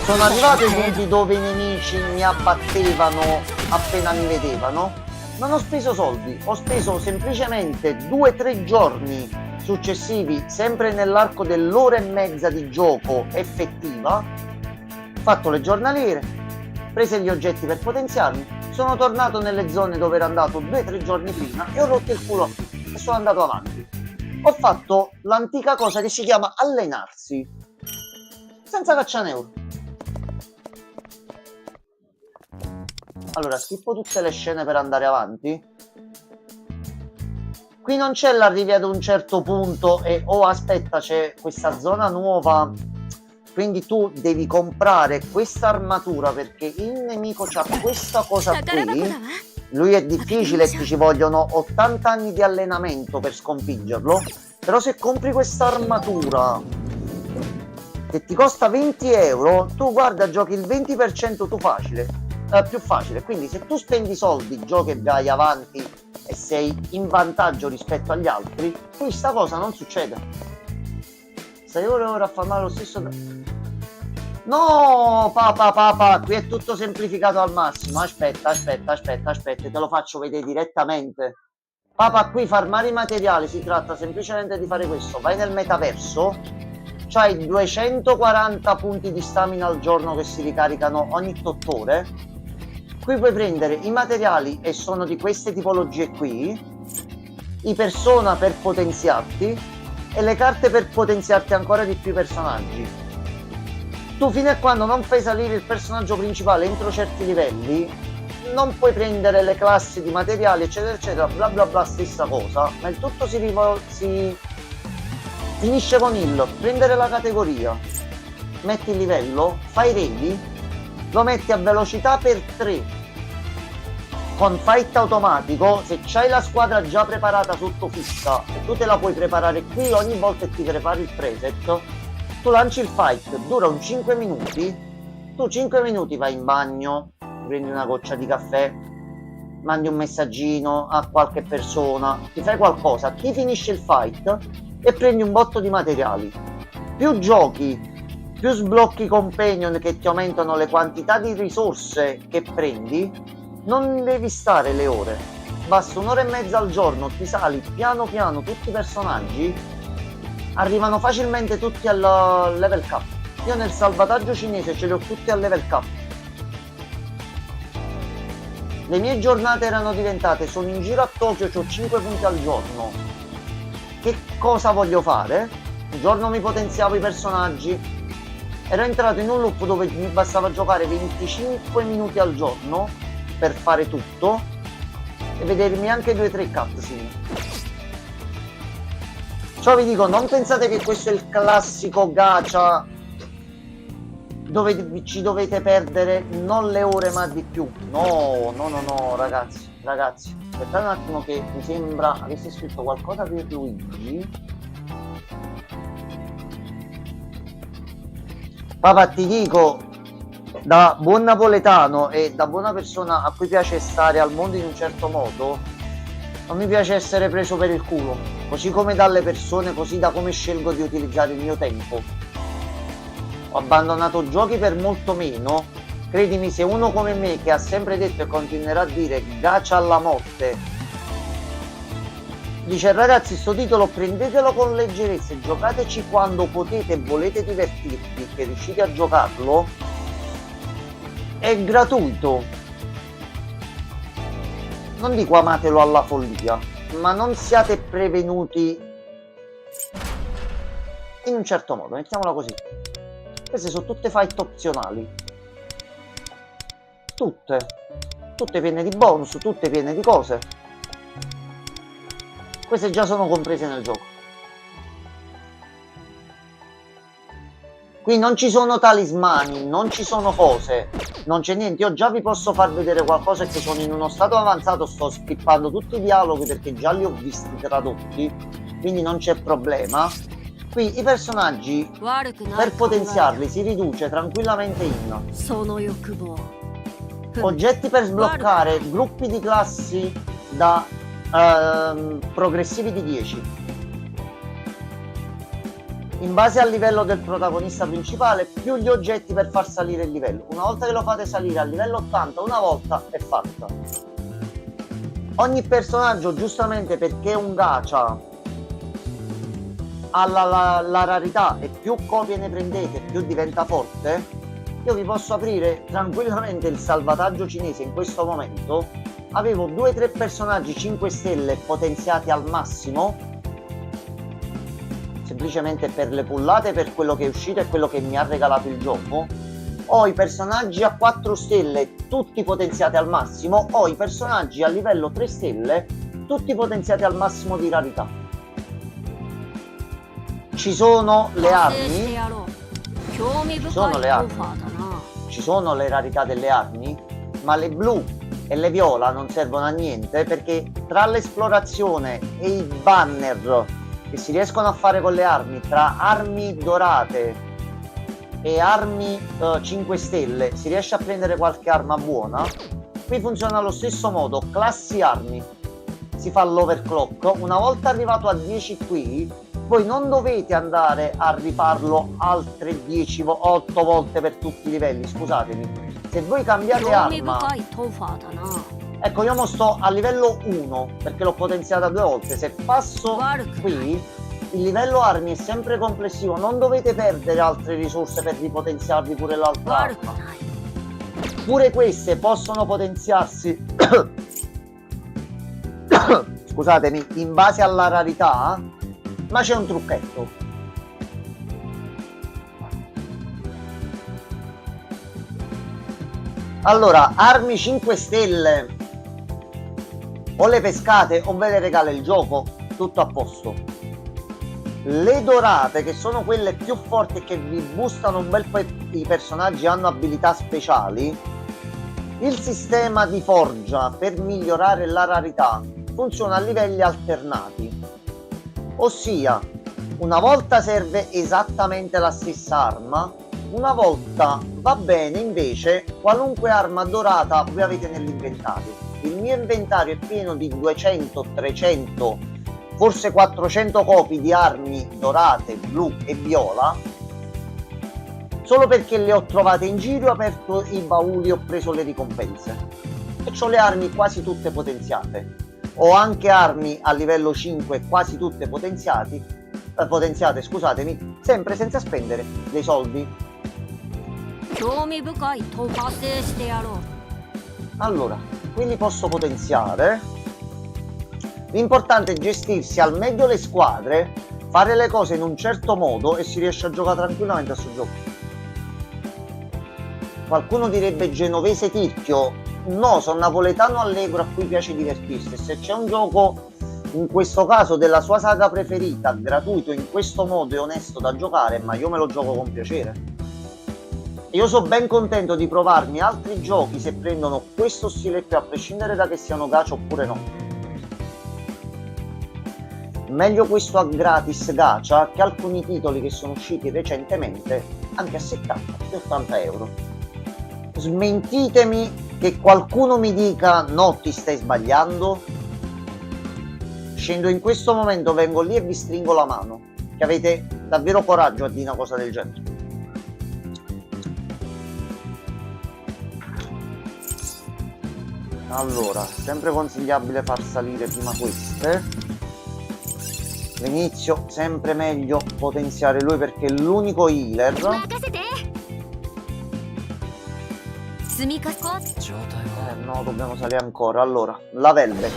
Sono arrivato ai punti dove i nemici mi abbattevano appena mi vedevano. Non ho speso soldi, ho speso semplicemente 2-3 giorni successivi, sempre nell'arco dell'ora e mezza di gioco effettiva, fatto le giornaliere, preso gli oggetti per potenziarmi, sono tornato nelle zone dove ero andato 2-3 giorni prima e ho rotto il culo a tutti e sono andato avanti. Ho fatto l'antica cosa che si chiama allenarsi, senza cacciare euro. Allora, schippo tutte le scene per andare avanti. Qui non c'è l'arrivi ad un certo punto e oh aspetta, c'è questa zona nuova, quindi tu devi comprare questa armatura perché il nemico c'ha questa cosa 宝箱 qui. だわ Lui è difficile e ti ci vogliono 80 anni di allenamento per sconfiggerlo. Però se compri questa armatura che ti costa 20 euro, tu guarda, giochi il 20% tu facile. Più facile. Quindi se tu spendi soldi, giochi e vai avanti e sei in vantaggio rispetto agli altri, qui sta cosa non succede. Stai ore e ore a far male lo stesso. No, papà, qui è tutto semplificato al massimo. Aspetta, te lo faccio vedere direttamente. Papà, qui farmare i materiali si tratta semplicemente di fare questo. Vai nel metaverso, c'hai 240 punti di stamina al giorno che si ricaricano ogni 8 ore. Qui puoi prendere i materiali e sono di queste tipologie qui, i persona per potenziarti e le carte per potenziarti ancora di più i personaggi. Tu fino a quando non fai salire il personaggio principale entro certi livelli non puoi prendere le classi di materiali eccetera eccetera, bla bla bla, stessa cosa, ma il tutto si finisce con il prendere la categoria, metti il livello, fai ready, lo metti a velocità per 3 con fight automatico. Se c'hai la squadra già preparata sotto fissa e tu te la puoi preparare qui ogni volta che ti prepari il preset, tu lanci il fight, dura un 5 minuti, tu 5 minuti vai in bagno, prendi una goccia di caffè, mandi un messaggino a qualche persona, ti fai qualcosa, ti finisce il fight e prendi un botto di materiali. Più giochi, più sblocchi companion che ti aumentano le quantità di risorse che prendi, non devi stare le ore, basta un'ora e mezza al giorno, ti sali piano piano tutti i personaggi, arrivano facilmente tutti al level cap. Io nel salvataggio cinese ce li ho tutti al level cap. Le mie giornate erano diventate: sono in giro a Tokyo, ho 5 punti al giorno, che cosa voglio fare? Un giorno mi potenziavo i personaggi, ero entrato in un loop dove mi bastava giocare 25 minuti al giorno per fare tutto e vedermi anche 2-3 cutscene. Ciò vi dico, non pensate che questo è il classico gacha dove ci dovete perdere non le ore ma di più. No, ragazzi, aspettate un attimo che mi sembra avesse scritto qualcosa per Luigi. Papà, ti dico, da buon napoletano e da buona persona a cui piace stare al mondo in un certo modo, non mi piace essere preso per il culo, così come dalle persone, così da come scelgo di utilizzare il mio tempo. Ho abbandonato giochi per molto meno. Credimi, se uno come me, che ha sempre detto e continuerà a dire gacha alla morte, dice ragazzi sto titolo prendetelo con leggerezza e giocateci quando potete e volete divertirvi, che riuscite a giocarlo, è gratuito, non dico amatelo alla follia, ma non siate prevenuti in un certo modo, mettiamola così. Queste sono tutte fight opzionali, tutte piene di bonus, tutte piene di cose. Queste già sono comprese nel gioco. Qui non ci sono talismani, non ci sono cose, non c'è niente. Io già vi posso far vedere qualcosa che sono in uno stato avanzato, sto skippando tutti i dialoghi perché già li ho visti tradotti, quindi non c'è problema. Qui i personaggi, per potenziarli, si riduce tranquillamente in oggetti per sbloccare gruppi di classi da progressivi di 10. In base al livello del protagonista principale, più gli oggetti per far salire il livello. Una volta che lo fate salire al livello 80, una volta è fatta. Ogni personaggio, giustamente perché è un gacha, ha la rarità e più copie ne prendete più diventa forte. Io vi posso aprire tranquillamente il salvataggio cinese in questo momento. Avevo 2-3 personaggi 5 stelle potenziati al massimo, semplicemente per le pullate, per quello che è uscito e quello che mi ha regalato il gioco. Ho i personaggi a 4 stelle tutti potenziati al massimo, ho i personaggi a livello 3 stelle tutti potenziati al massimo di rarità. Ci sono le armi, ci sono le rarità delle armi, ma le blu e le viola non servono a niente, perché tra l'esplorazione e i banner che si riescono a fare con le armi, tra armi dorate e armi 5 stelle, si riesce a prendere qualche arma buona. Qui funziona allo stesso modo, classi armi, si fa l'overclock. Una volta arrivato a 10 qui, voi non dovete andare a rifarlo altre 8 volte per tutti i livelli, scusatemi. Se voi cambiate arma, ecco, io mo sto a livello 1 perché l'ho potenziata 2 volte. Se passo qui, il livello armi è sempre complessivo, non dovete perdere altre risorse per ripotenziarvi pure l'altra arma. pure queste possono potenziarsi scusatemi, in base alla rarità, ma c'è un trucchetto. Allora, armi 5 stelle, o le pescate o ve le regala il gioco, tutto a posto. Le dorate, che sono quelle più forti e che vi boostano un bel po' i personaggi, hanno abilità speciali. Il sistema di forgia per migliorare la rarità funziona a livelli alternati, ossia una volta serve esattamente la stessa arma, una volta va bene invece qualunque arma dorata voi avete nell'inventario. Il mio inventario è pieno di 200, 300, forse 400 copie di armi dorate, blu e viola, solo perché le ho trovate in giro, ho aperto i bauli e ho preso le ricompense e ho le armi quasi tutte potenziate. Ho anche armi a livello 5 quasi tutte potenziate, scusatemi, sempre senza spendere dei soldi. Allora, quindi posso potenziare. L'importante è gestirsi al meglio le squadre, fare le cose in un certo modo e si riesce a giocare tranquillamente a sto gioco. Qualcuno direbbe genovese tirchio. No, sono napoletano allegro a cui piace divertirsi. Se c'è un gioco, in questo caso della sua saga preferita, gratuito in questo modo e onesto da giocare, ma io me lo gioco con piacere. Io sono ben contento di provarmi altri giochi se prendono questo stile qui, a prescindere da che siano gacha oppure no. Meglio questo a gratis gacha che alcuni titoli che sono usciti recentemente anche a 70-80 euro. Smentitemi che qualcuno mi dica no, ti stai sbagliando. Scendo in questo momento, vengo lì e vi stringo la mano, che avete davvero coraggio a dire una cosa del genere. Allora, sempre consigliabile far salire prima queste. All'inizio sempre meglio potenziare lui perché è l'unico healer. No, dobbiamo salire ancora. Allora, la Velvet.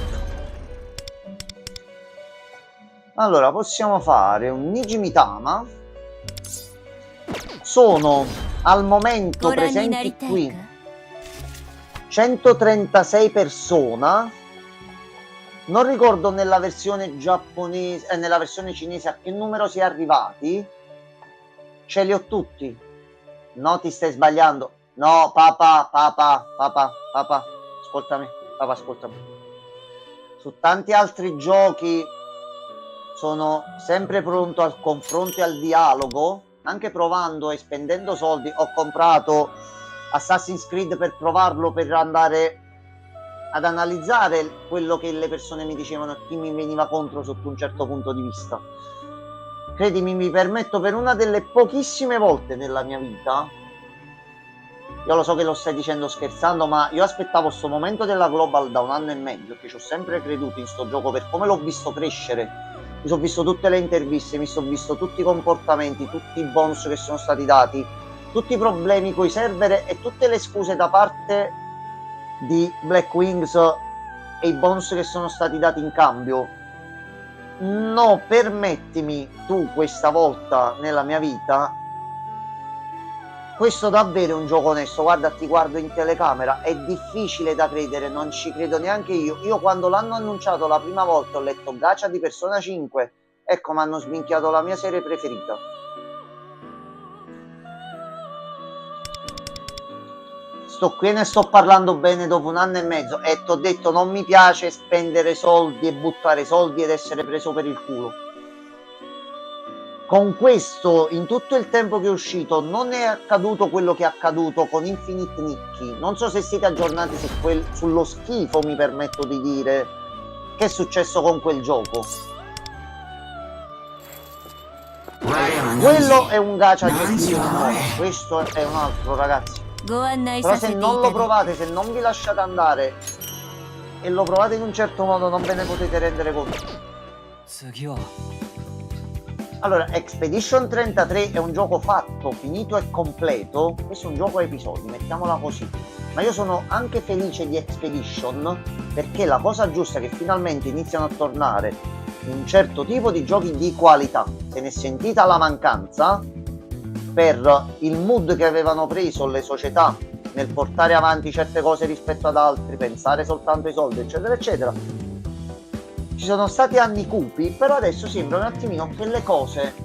Allora, possiamo fare un Nijimitama. Sono al momento presenti qui 136 persone. Non ricordo nella versione giapponese, nella versione cinese a che numero si è arrivati. Ce li ho tutti. No, ti stai sbagliando. No, papà, ascoltami, papà, ascoltami. Su tanti altri giochi sono sempre pronto al confronto e al dialogo, anche provando e spendendo soldi. Ho comprato Assassin's Creed per provarlo, per andare ad analizzare quello che le persone mi dicevano e chi mi veniva contro sotto un certo punto di vista. Credimi, mi permetto per una delle pochissime volte nella mia vita. Io lo so che lo stai dicendo scherzando, ma io aspettavo questo momento della Global da 1 anno e mezzo, perché ci ho sempre creduto in sto gioco per come l'ho visto crescere. Mi sono visto tutte le interviste, mi sono visto tutti i comportamenti, tutti i bonus che sono stati dati, tutti i problemi coi server e tutte le scuse da parte di Black Wings e i bonus che sono stati dati in cambio. No, permettimi tu questa volta nella mia vita. Questo davvero è un gioco onesto. Guarda, ti guardo in telecamera, è difficile da credere, non ci credo neanche io. Io quando l'hanno annunciato la prima volta ho letto gacha di Persona 5, ecco, mi hanno sminchiato la mia serie preferita. Sto qui e ne sto parlando bene dopo 1 anno e mezzo e ti ho detto non mi piace spendere soldi e buttare soldi ed essere preso per il culo. Con questo, in tutto il tempo che è uscito, non è accaduto quello che è accaduto con Infinite Nikki. Non so se siete aggiornati sullo schifo, mi permetto di dire, che è successo con quel gioco. Quello è un gacha gestito in modo, questo è un altro, ragazzi. Però se non lo provate, se non vi lasciate andare e lo provate in un certo modo, non ve ne potete rendere conto. Allora, Expedition 33 è un gioco fatto, finito e completo. Questo è un gioco a episodi, mettiamola così. ma io sono anche felice di Expedition, perché la cosa giusta è che finalmente iniziano a tornare un certo tipo di giochi di qualità. Se ne è sentita la mancanza per il mood che avevano preso le società nel portare avanti certe cose rispetto ad altri, pensare soltanto ai soldi, eccetera eccetera. Ci sono stati anni cupi, però adesso sembra un attimino che le cose...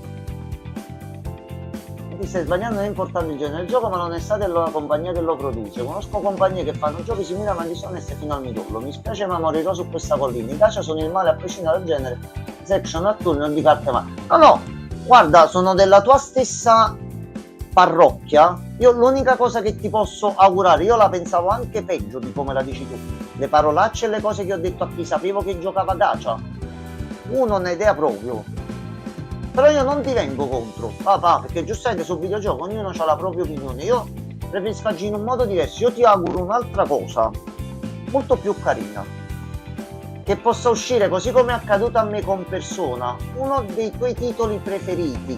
Ti stai sbagliando, non è importante il genere del gioco, ma l'onestà della compagnia che lo produce. Conosco compagnie che fanno giochi simili ma disoneste fino al midollo. Mi spiace ma morirò su questa collina. I gacha sono il male a prescindere dal genere. Section a turno non di carte ma... No, guarda, sono della tua stessa parrocchia. Io l'unica cosa che ti posso augurare, io la pensavo anche peggio di come la dici tu. Le parolacce e le cose che ho detto a chi sapevo che giocava gacha. Uno ne idea proprio. Però io non ti vengo contro, papà, perché giustamente sul videogioco ognuno ha la propria opinione. Io preferisco agire in un modo diverso. Io ti auguro un'altra cosa, molto più carina, che possa uscire, così come è accaduto a me con Persona, uno dei tuoi titoli preferiti,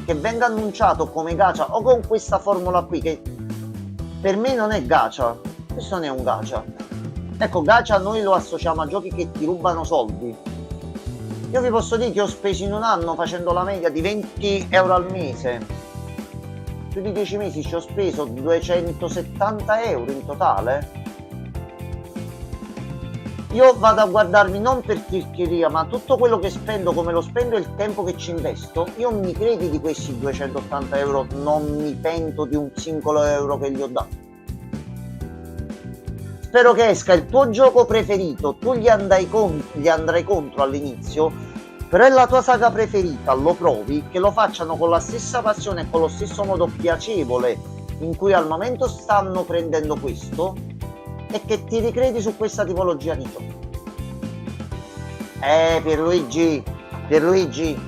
che venga annunciato come gacha o con questa formula qui, che per me non è gacha, questo non è un gacha. Ecco, gacha noi lo associamo a giochi che ti rubano soldi. Io vi posso dire che ho speso in un anno, facendo la media di 20 euro al mese, più di 10 mesi ci ho speso 270 euro in totale. Io vado a guardarmi non per tirchieria, ma tutto quello che spendo, come lo spendo e il tempo che ci investo. Io mi credi di questi 280 euro, non mi pento di un singolo euro che gli ho dato. Spero che esca il tuo gioco preferito, tu gli andrai contro all'inizio, però è la tua saga preferita, lo provi, che lo facciano con la stessa passione e con lo stesso modo piacevole in cui al momento stanno prendendo questo, e che ti ricredi su questa tipologia di gioco. Pierluigi,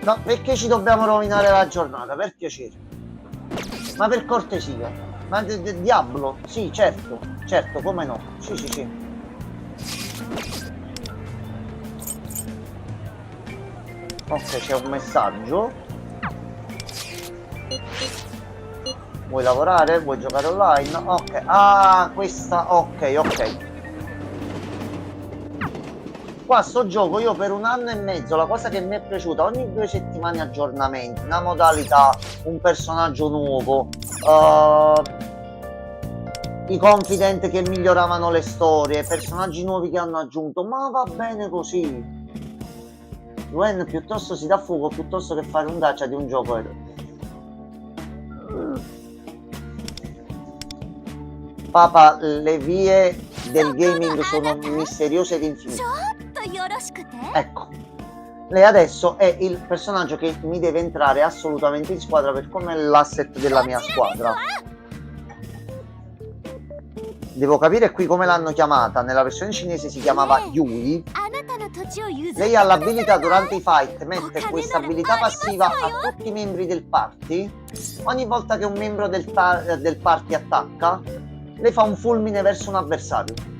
no, perché ci dobbiamo rovinare la giornata? Per piacere, ma per cortesia. Ma Diablo, sì, certo, come no, sì. Ok, c'è un messaggio. Vuoi lavorare? Vuoi giocare online? Ok, questa, ok. Qua sto gioco io per un anno e mezzo, la cosa che mi è piaciuta, ogni 2 settimane aggiornamenti, una modalità, un personaggio nuovo, i confident che miglioravano le storie, personaggi nuovi che hanno aggiunto, ma va bene così. Gwen piuttosto si dà fuoco piuttosto che fare un gacha di un gioco. Papà, le vie del gaming sono misteriose ed infinite. Ecco, lei adesso è il personaggio che mi deve entrare assolutamente in squadra, per come è l'asset della mia squadra. Devo capire qui come l'hanno chiamata. Nella versione cinese si chiamava Yui. Lei ha l'abilità durante i fight, mette questa abilità passiva a tutti i membri del party. Ogni volta che un membro del party attacca, lei fa un fulmine verso un avversario.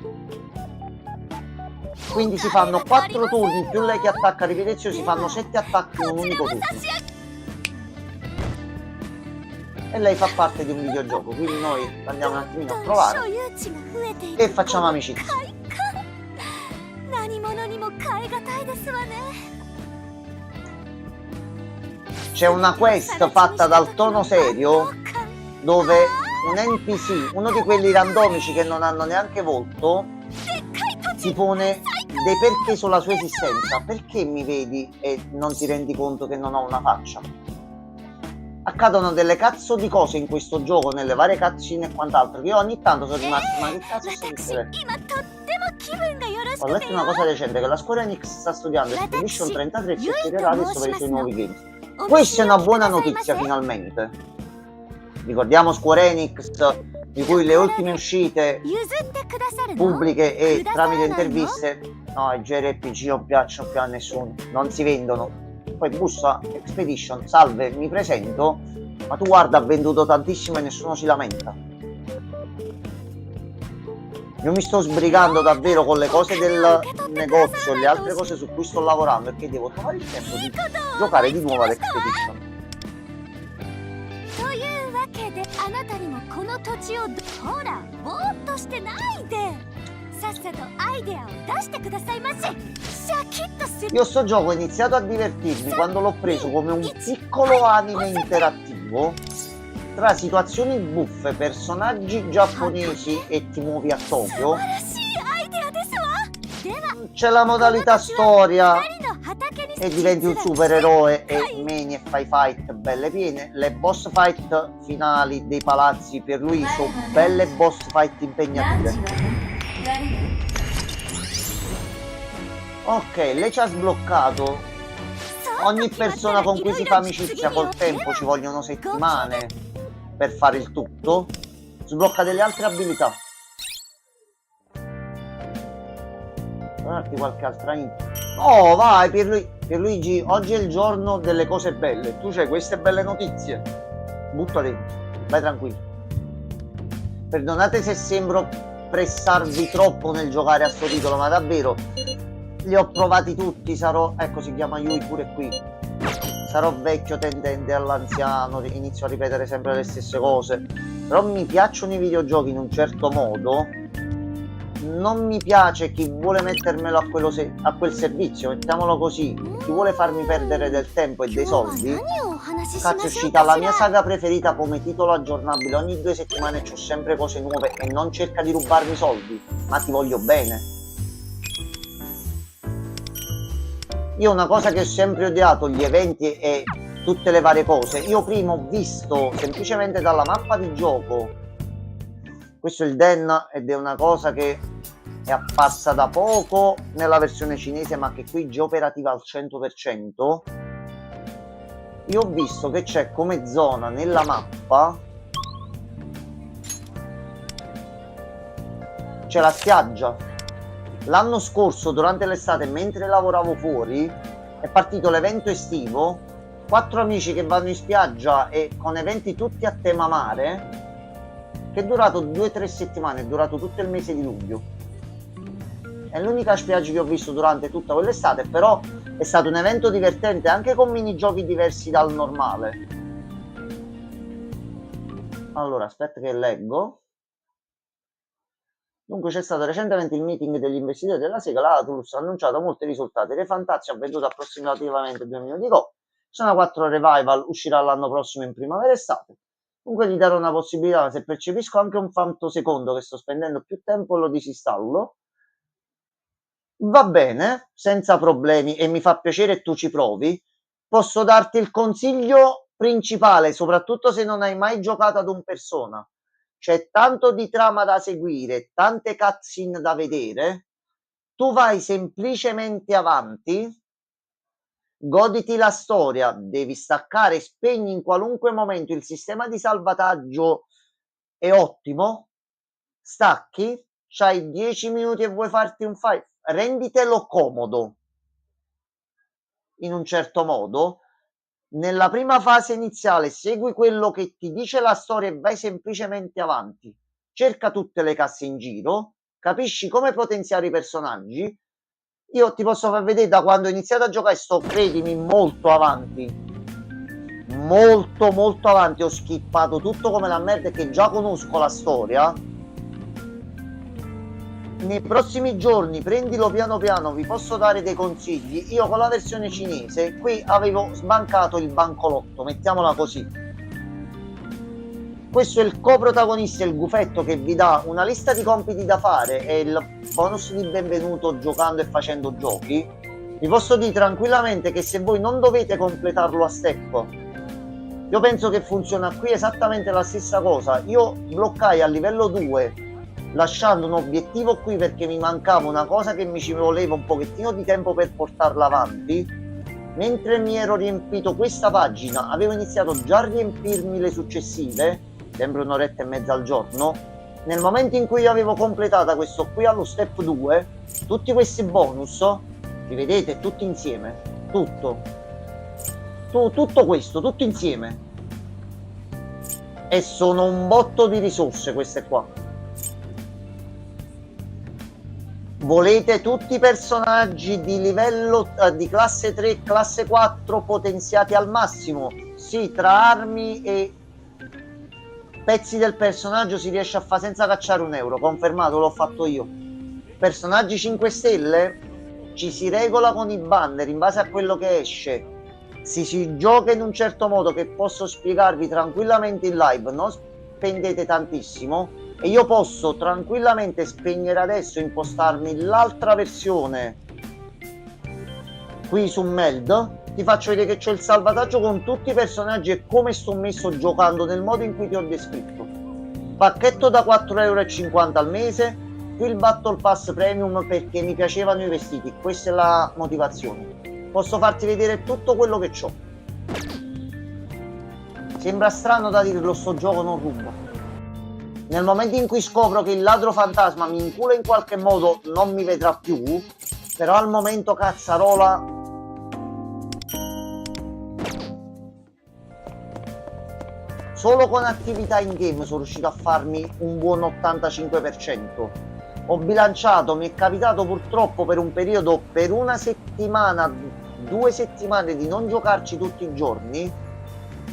Quindi si fanno 4 turni più lei che attacca a ripetizione, si fanno 7 attacchi in un unico turno. E lei fa parte di un videogioco, quindi noi andiamo un attimino a provare e facciamo amicizia. C'è una quest fatta dal tono serio dove un NPC, uno di quelli randomici che non hanno neanche volto, si pone dei perché sulla sua esistenza. Perché mi vedi e non ti rendi conto che non ho una faccia? Accadono delle cazzo di cose in questo gioco, nelle varie cutscene e quant'altro, che io ogni tanto sono rimasto, ma che cazzo stai dicendo? Ho letto una cosa recente, che la Square Enix sta studiando Expedition 33 e cercherà adesso per i suoi nuovi games. Questa è una buona notizia finalmente. Ricordiamo Square Enix, di cui le ultime uscite pubbliche e tramite interviste, no, i JRPG non piacciono più a nessuno, non si vendono. Poi bussa Expedition, salve, mi presento, ma tu guarda, ha venduto tantissimo e nessuno si lamenta. Io mi sto sbrigando davvero con le cose del negozio e le altre cose su cui sto lavorando, perché devo trovare il tempo di giocare di nuovo ad Expedition. あなたにもこの土地をほらぼーっとしてないでさっさとアイデアを出してくださいませ。シャキッとする。 Io sto gioco ho iniziato a divertirmi quando l'ho preso come un piccolo anime interattivo tra situazioni buffe, personaggi giapponesi e ti muovi a 素 Tokyo. 晴らしいアイデアですわ。では C'è la modalità storia 二人の畑に e diventi un supereroe e meni e fai fight belle piene. Le boss fight finali dei palazzi per lui sono belle boss fight ランチ impegnative. は誰？ Ok, lei ci ha sbloccato. Ogni persona con cui si fa amicizia col tempo ci vogliono settimane per fare il tutto. Sblocca delle altre abilità. Darti qualche altra info. Oh, vai Pierluigi, oggi è il giorno delle cose belle. Tu c'hai queste belle notizie. Butta dentro, vai tranquillo. Perdonate se sembro pressarvi troppo nel giocare a sto titolo, ma davvero li ho provati tutti, sarò, ecco si chiama Yui pure qui, sarò vecchio tendente all'anziano, inizio a ripetere sempre le stesse cose, però mi piacciono i videogiochi in un certo modo, non mi piace chi vuole mettermelo a quel servizio, mettiamolo così, chi vuole farmi perdere del tempo e dei soldi. Cazzo, è uscita la mia saga preferita come titolo aggiornabile, ogni 2 settimane c'ho sempre cose nuove e non cerca di rubarmi soldi, ma ti voglio bene. Io una cosa che ho sempre odiato, gli eventi e tutte le varie cose, io prima ho visto semplicemente dalla mappa di gioco, questo è il Den ed è una cosa che è apparsa da poco nella versione cinese ma che qui già operativa al 100%, io ho visto che c'è come zona nella mappa, c'è la spiaggia. L'anno scorso, durante l'estate, mentre lavoravo fuori, è partito l'evento estivo, 4 amici che vanno in spiaggia e con eventi tutti a tema mare, che è durato 2-3 settimane, è durato tutto il mese di luglio. È l'unica spiaggia che ho visto durante tutta quell'estate, però è stato un evento divertente, anche con minigiochi diversi dal normale. Allora, aspetta che leggo. Dunque c'è stato recentemente il meeting degli investitori della Sega, la Atlus ha annunciato molti risultati, Re Fantazio ha venduto approssimativamente 2 milioni di copie, Persona 4 Revival uscirà l'anno prossimo in primavera-estate, dunque gli darò una possibilità, ma se percepisco anche un fantosecondo che sto spendendo più tempo lo disinstallo, va bene, senza problemi e mi fa piacere tu ci provi, posso darti il consiglio principale, soprattutto se non hai mai giocato ad un Persona. C'è tanto di trama da seguire, tante cutscene da vedere, tu vai semplicemente avanti, goditi la storia, devi staccare, spegni in qualunque momento, il sistema di salvataggio è ottimo, stacchi, c'hai 10 minuti e vuoi farti un fight, renditelo comodo, in un certo modo. Nella prima fase iniziale segui quello che ti dice la storia e vai semplicemente avanti. Cerca tutte le casse in giro, capisci come potenziare i personaggi. Io ti posso far vedere da quando ho iniziato a giocare, sto, credimi, molto avanti. Molto avanti, ho skippato tutto come la merda che già conosco la storia. Nei prossimi giorni prendilo piano piano, vi posso dare dei consigli. Io con la versione cinese qui avevo sbancato il bancolotto, mettiamola così. Questo è il coprotagonista, il gufetto che vi dà una lista di compiti da fare e il bonus di benvenuto giocando e facendo giochi. Vi posso dire tranquillamente che se voi non dovete completarlo a step, io penso che funziona qui esattamente la stessa cosa. Io bloccai a livello 2 lasciando un obiettivo qui perché mi mancava una cosa che mi ci voleva un pochettino di tempo per portarla avanti. Mentre mi ero riempito questa pagina avevo iniziato già a riempirmi le successive, sempre un'oretta e mezza al giorno. Nel momento in cui avevo completata questo qui allo step 2, tutti questi bonus li vedete tutti insieme, tutto questo tutto insieme, e sono un botto di risorse queste qua. Volete tutti i personaggi di livello di classe 3, classe 4 potenziati al massimo? Sì, tra armi e pezzi del personaggio si riesce a fare senza cacciare un euro, confermato, l'ho fatto io. Personaggi 5 stelle ci si regola con i banner in base a quello che esce, si gioca in un certo modo che posso spiegarvi tranquillamente in live, non spendete tantissimo e io posso tranquillamente spegnere adesso e impostarmi l'altra versione qui su Meld. Ti faccio vedere che c'ho il salvataggio con tutti i personaggi e come sto messo giocando nel modo in cui ti ho descritto. Pacchetto da 4,50 € al mese, qui il Battle Pass Premium perché mi piacevano i vestiti, questa è la motivazione. Posso farti vedere tutto quello che c'ho. Sembra strano da dirlo, sto gioco non ruba. Nel momento in cui scopro che il ladro fantasma mi incula in qualche modo non mi vedrà più, però al momento cazzarola solo con attività in game sono riuscito a farmi un buon 85%. Ho bilanciato, mi è capitato purtroppo per un periodo, per una settimana, 2 settimane di non giocarci tutti i giorni.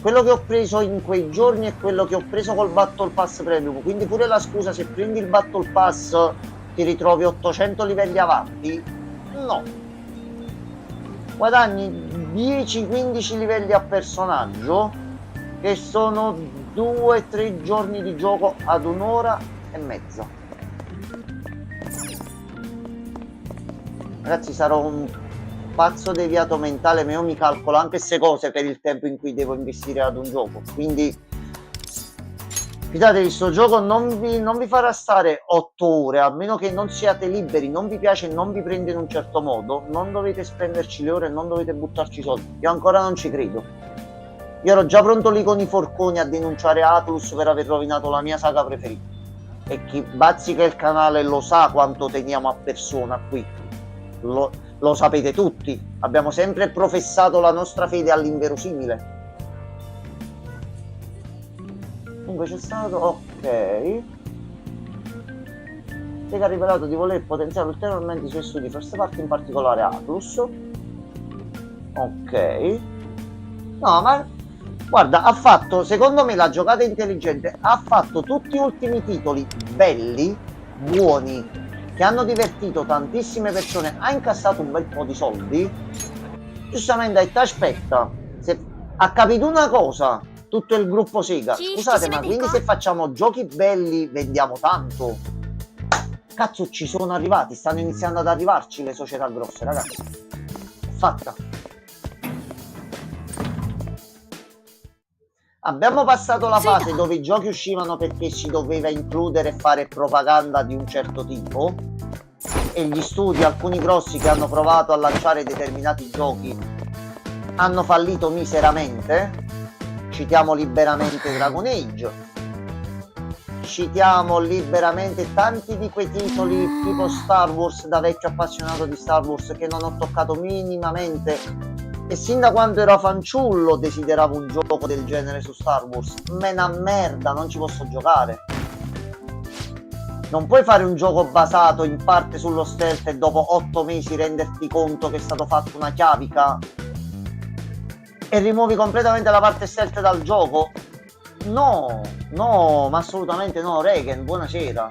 Quello che ho preso in quei giorni è quello che ho preso col Battle Pass Premium, quindi pure la scusa se prendi il Battle Pass ti ritrovi 800 livelli avanti, no. Guadagni 10-15 livelli a personaggio, che sono 2-3 giorni di gioco ad 1 ora e mezza. Ragazzi, sarò un pazzo deviato mentale, ma io mi calcolo anche queste cose per il tempo in cui devo investire ad un gioco, quindi fidatevi, sto gioco non vi farà stare 8 ore, a meno che non siate liberi, non vi piace, non vi prende in un certo modo, non dovete spenderci le ore, non dovete buttarci i soldi. Io ancora non ci credo. Io ero già pronto lì con i forconi a denunciare Atlus per aver rovinato la mia saga preferita. E chi bazzica il canale lo sa quanto teniamo a persona qui. Lo sapete tutti. Abbiamo sempre professato la nostra fede all'inverosimile. Comunque c'è stato... ok. Sega ha rivelato di voler potenziare ulteriormente i suoi studi first party, in particolare Atlus. Ok. No, ma... guarda, ha fatto, secondo me, la giocata intelligente, ha fatto tutti gli ultimi titoli belli, buoni, che hanno divertito tantissime persone, ha incassato un bel po' di soldi, giustamente ha detto, aspetta, se ha capito una cosa, tutto il gruppo Sega, scusate, ma quindi se facciamo giochi belli vendiamo tanto? Cazzo, ci sono arrivati, stanno iniziando ad arrivarci le società grosse, ragazzi. Fatta. Abbiamo passato la fase dove i giochi uscivano perché si doveva includere e fare propaganda di un certo tipo e gli studi, alcuni grossi che hanno provato a lanciare determinati giochi, hanno fallito miseramente. Citiamo liberamente Dragon Age, citiamo liberamente tanti di quei titoli tipo Star Wars, da vecchio appassionato di Star Wars, che non ho toccato minimamente. E sin da quando ero fanciullo desideravo un gioco del genere su Star Wars. Ma è una merda, non ci posso giocare. Non puoi fare un gioco basato in parte sullo stealth e dopo 8 mesi renderti conto che è stato fatto una chiavica e rimuovi completamente la parte stealth dal gioco. No, no, ma assolutamente no. Regan, buonasera.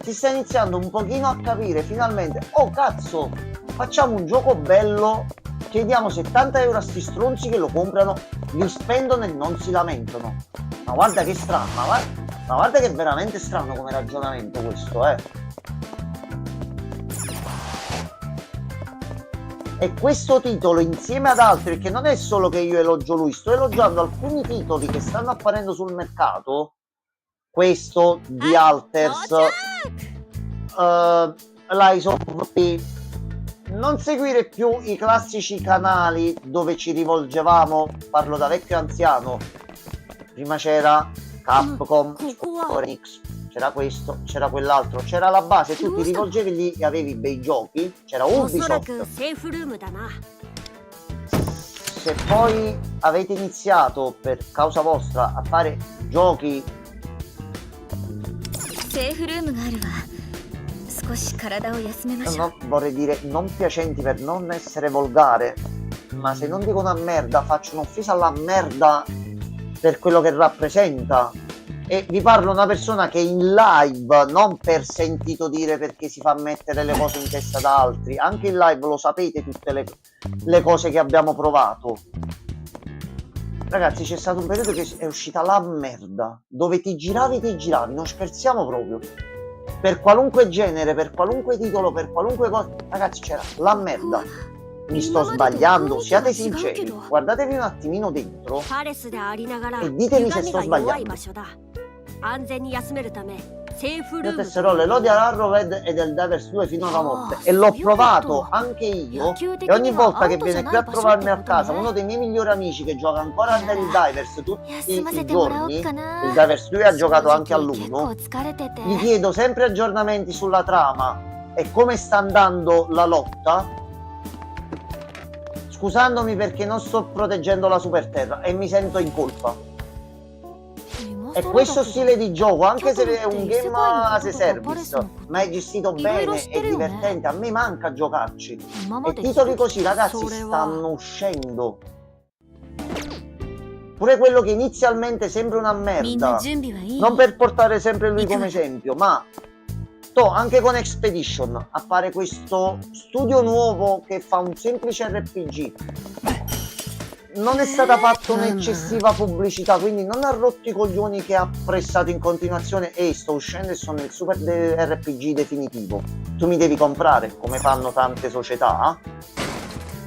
Si sta iniziando un pochino a capire finalmente. Oh cazzo, facciamo un gioco bello, chiediamo 70 euro a sti stronzi che lo comprano, li spendono e non si lamentano. Ma guarda che strano, ma guarda che è veramente strano come ragionamento questo, E questo titolo, insieme ad altri, perché non è solo che io elogio lui, sto elogiando alcuni titoli che stanno apparendo sul mercato, questo, The Alters, Lies of P. Non seguire più i classici canali dove ci rivolgevamo, parlo da vecchio anziano, prima c'era Capcom, Square Enix, c'era questo, c'era quell'altro, c'era la base, tu ti rivolgevi lì e avevi bei giochi, c'era Ubisoft. Se poi avete iniziato per causa vostra a fare giochi, vorrei dire non piacenti, per non essere volgare, ma se non dico una merda faccio un'offesa alla merda per quello che rappresenta, E vi parlo una persona che in live, non per sentito dire perché si fa mettere le cose in testa da altri, anche in live lo sapete tutte le cose che abbiamo provato. Ragazzi, c'è stato un periodo che è uscita la merda, dove ti giravi, non scherziamo proprio. Per qualunque genere, per qualunque titolo, per qualunque cosa, ragazzi, c'era la merda. Mi sto sbagliando, siate sinceri, guardatevi un attimino dentro パレスでありながら e ditemi se 歪み sto が弱い sbagliando. 場所だ。安全に休めるためセーフル Io ーム tesserò le lodi all'Arrowhead e del Divers 2 fino alla notte e l'ho provato anche io e ogni volta che viene qui a trovarmi a casa uno dei miei migliori amici che gioca ancora a del Divers tutti i giorni, il Divers 2 ha giocato anche all'1, gli chiedo sempre aggiornamenti sulla trama e come sta andando la lotta, scusandomi perché non sto proteggendo la Superterra e mi sento in colpa. E questo stile di gioco, anche se è un game as a service, ma è gestito bene, è divertente, a me manca giocarci. E titoli così, ragazzi, stanno uscendo. Pure quello che inizialmente sembra una みんな merda, 準備はいい non per portare sempre lui come esempio, ma anche con Expedition appare questo studio nuovo che fa un semplice RPG. Non è stata fatta un'eccessiva pubblicità, quindi non ha rotto i coglioni che ha pressato in continuazione e sto uscendo e sono il super RPG definitivo. Tu mi devi comprare, come fanno tante società.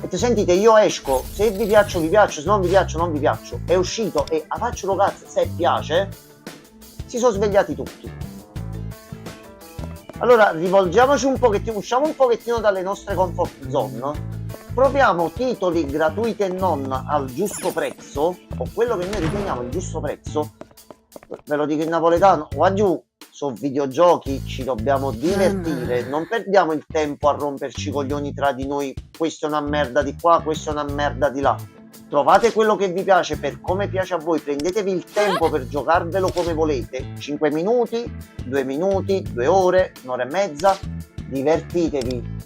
E sentite, io esco, se vi piaccio, se non vi piaccio, non vi piaccio. È uscito e a faccio cazzo, se piace, si sono svegliati tutti. Allora, rivolgiamoci un pochettino, usciamo un pochettino dalle nostre comfort zone. Proviamo titoli gratuiti e non al giusto prezzo, o quello che noi riteniamo il giusto prezzo. Ve lo dico in napoletano, qua giù, su videogiochi ci dobbiamo divertire, non perdiamo il tempo a romperci i coglioni tra di noi, questa è una merda di qua, questa è una merda di là. Trovate quello che vi piace per come piace a voi, prendetevi il tempo per giocarvelo come volete, 5 minuti, 2 minuti, 2 ore, un'ora e mezza, divertitevi,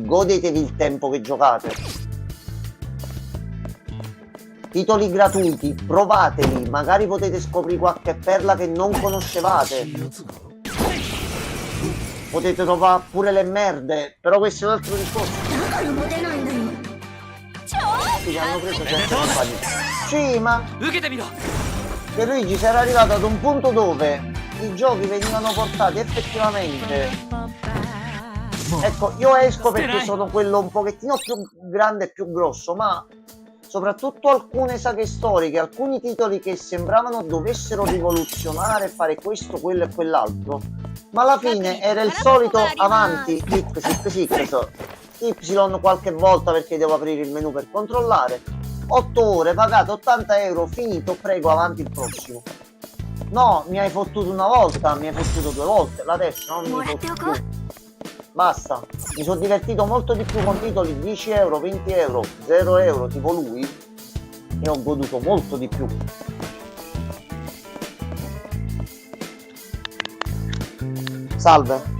godetevi il tempo che giocate. Titoli gratuiti, provateli, magari potete scoprire qualche perla che non conoscevate. Potete trovare pure le merde, però questo è un altro discorso. Ci hanno preso sempre compagni. Sì, ma 受けてみろ che Luigi si era arrivato ad un punto dove i giochi venivano portati effettivamente. Ecco, io esco perché sono quello un pochettino più grande e più grosso, ma soprattutto alcune saghe storiche, alcuni titoli che sembravano dovessero rivoluzionare, fare questo, quello e quell'altro, ma alla fine era il solito avanti, Y qualche volta perché devo aprire il menu per controllare, 8 ore, pagato 80 euro, finito, prego, avanti il prossimo. No, mi hai fottuto una volta, mi hai fottuto 2 volte, la terza non mi fottuto più. Basta, mi sono divertito molto di più con titoli 10 euro, 20 euro, 0 euro tipo lui e ho goduto molto di più. Salve.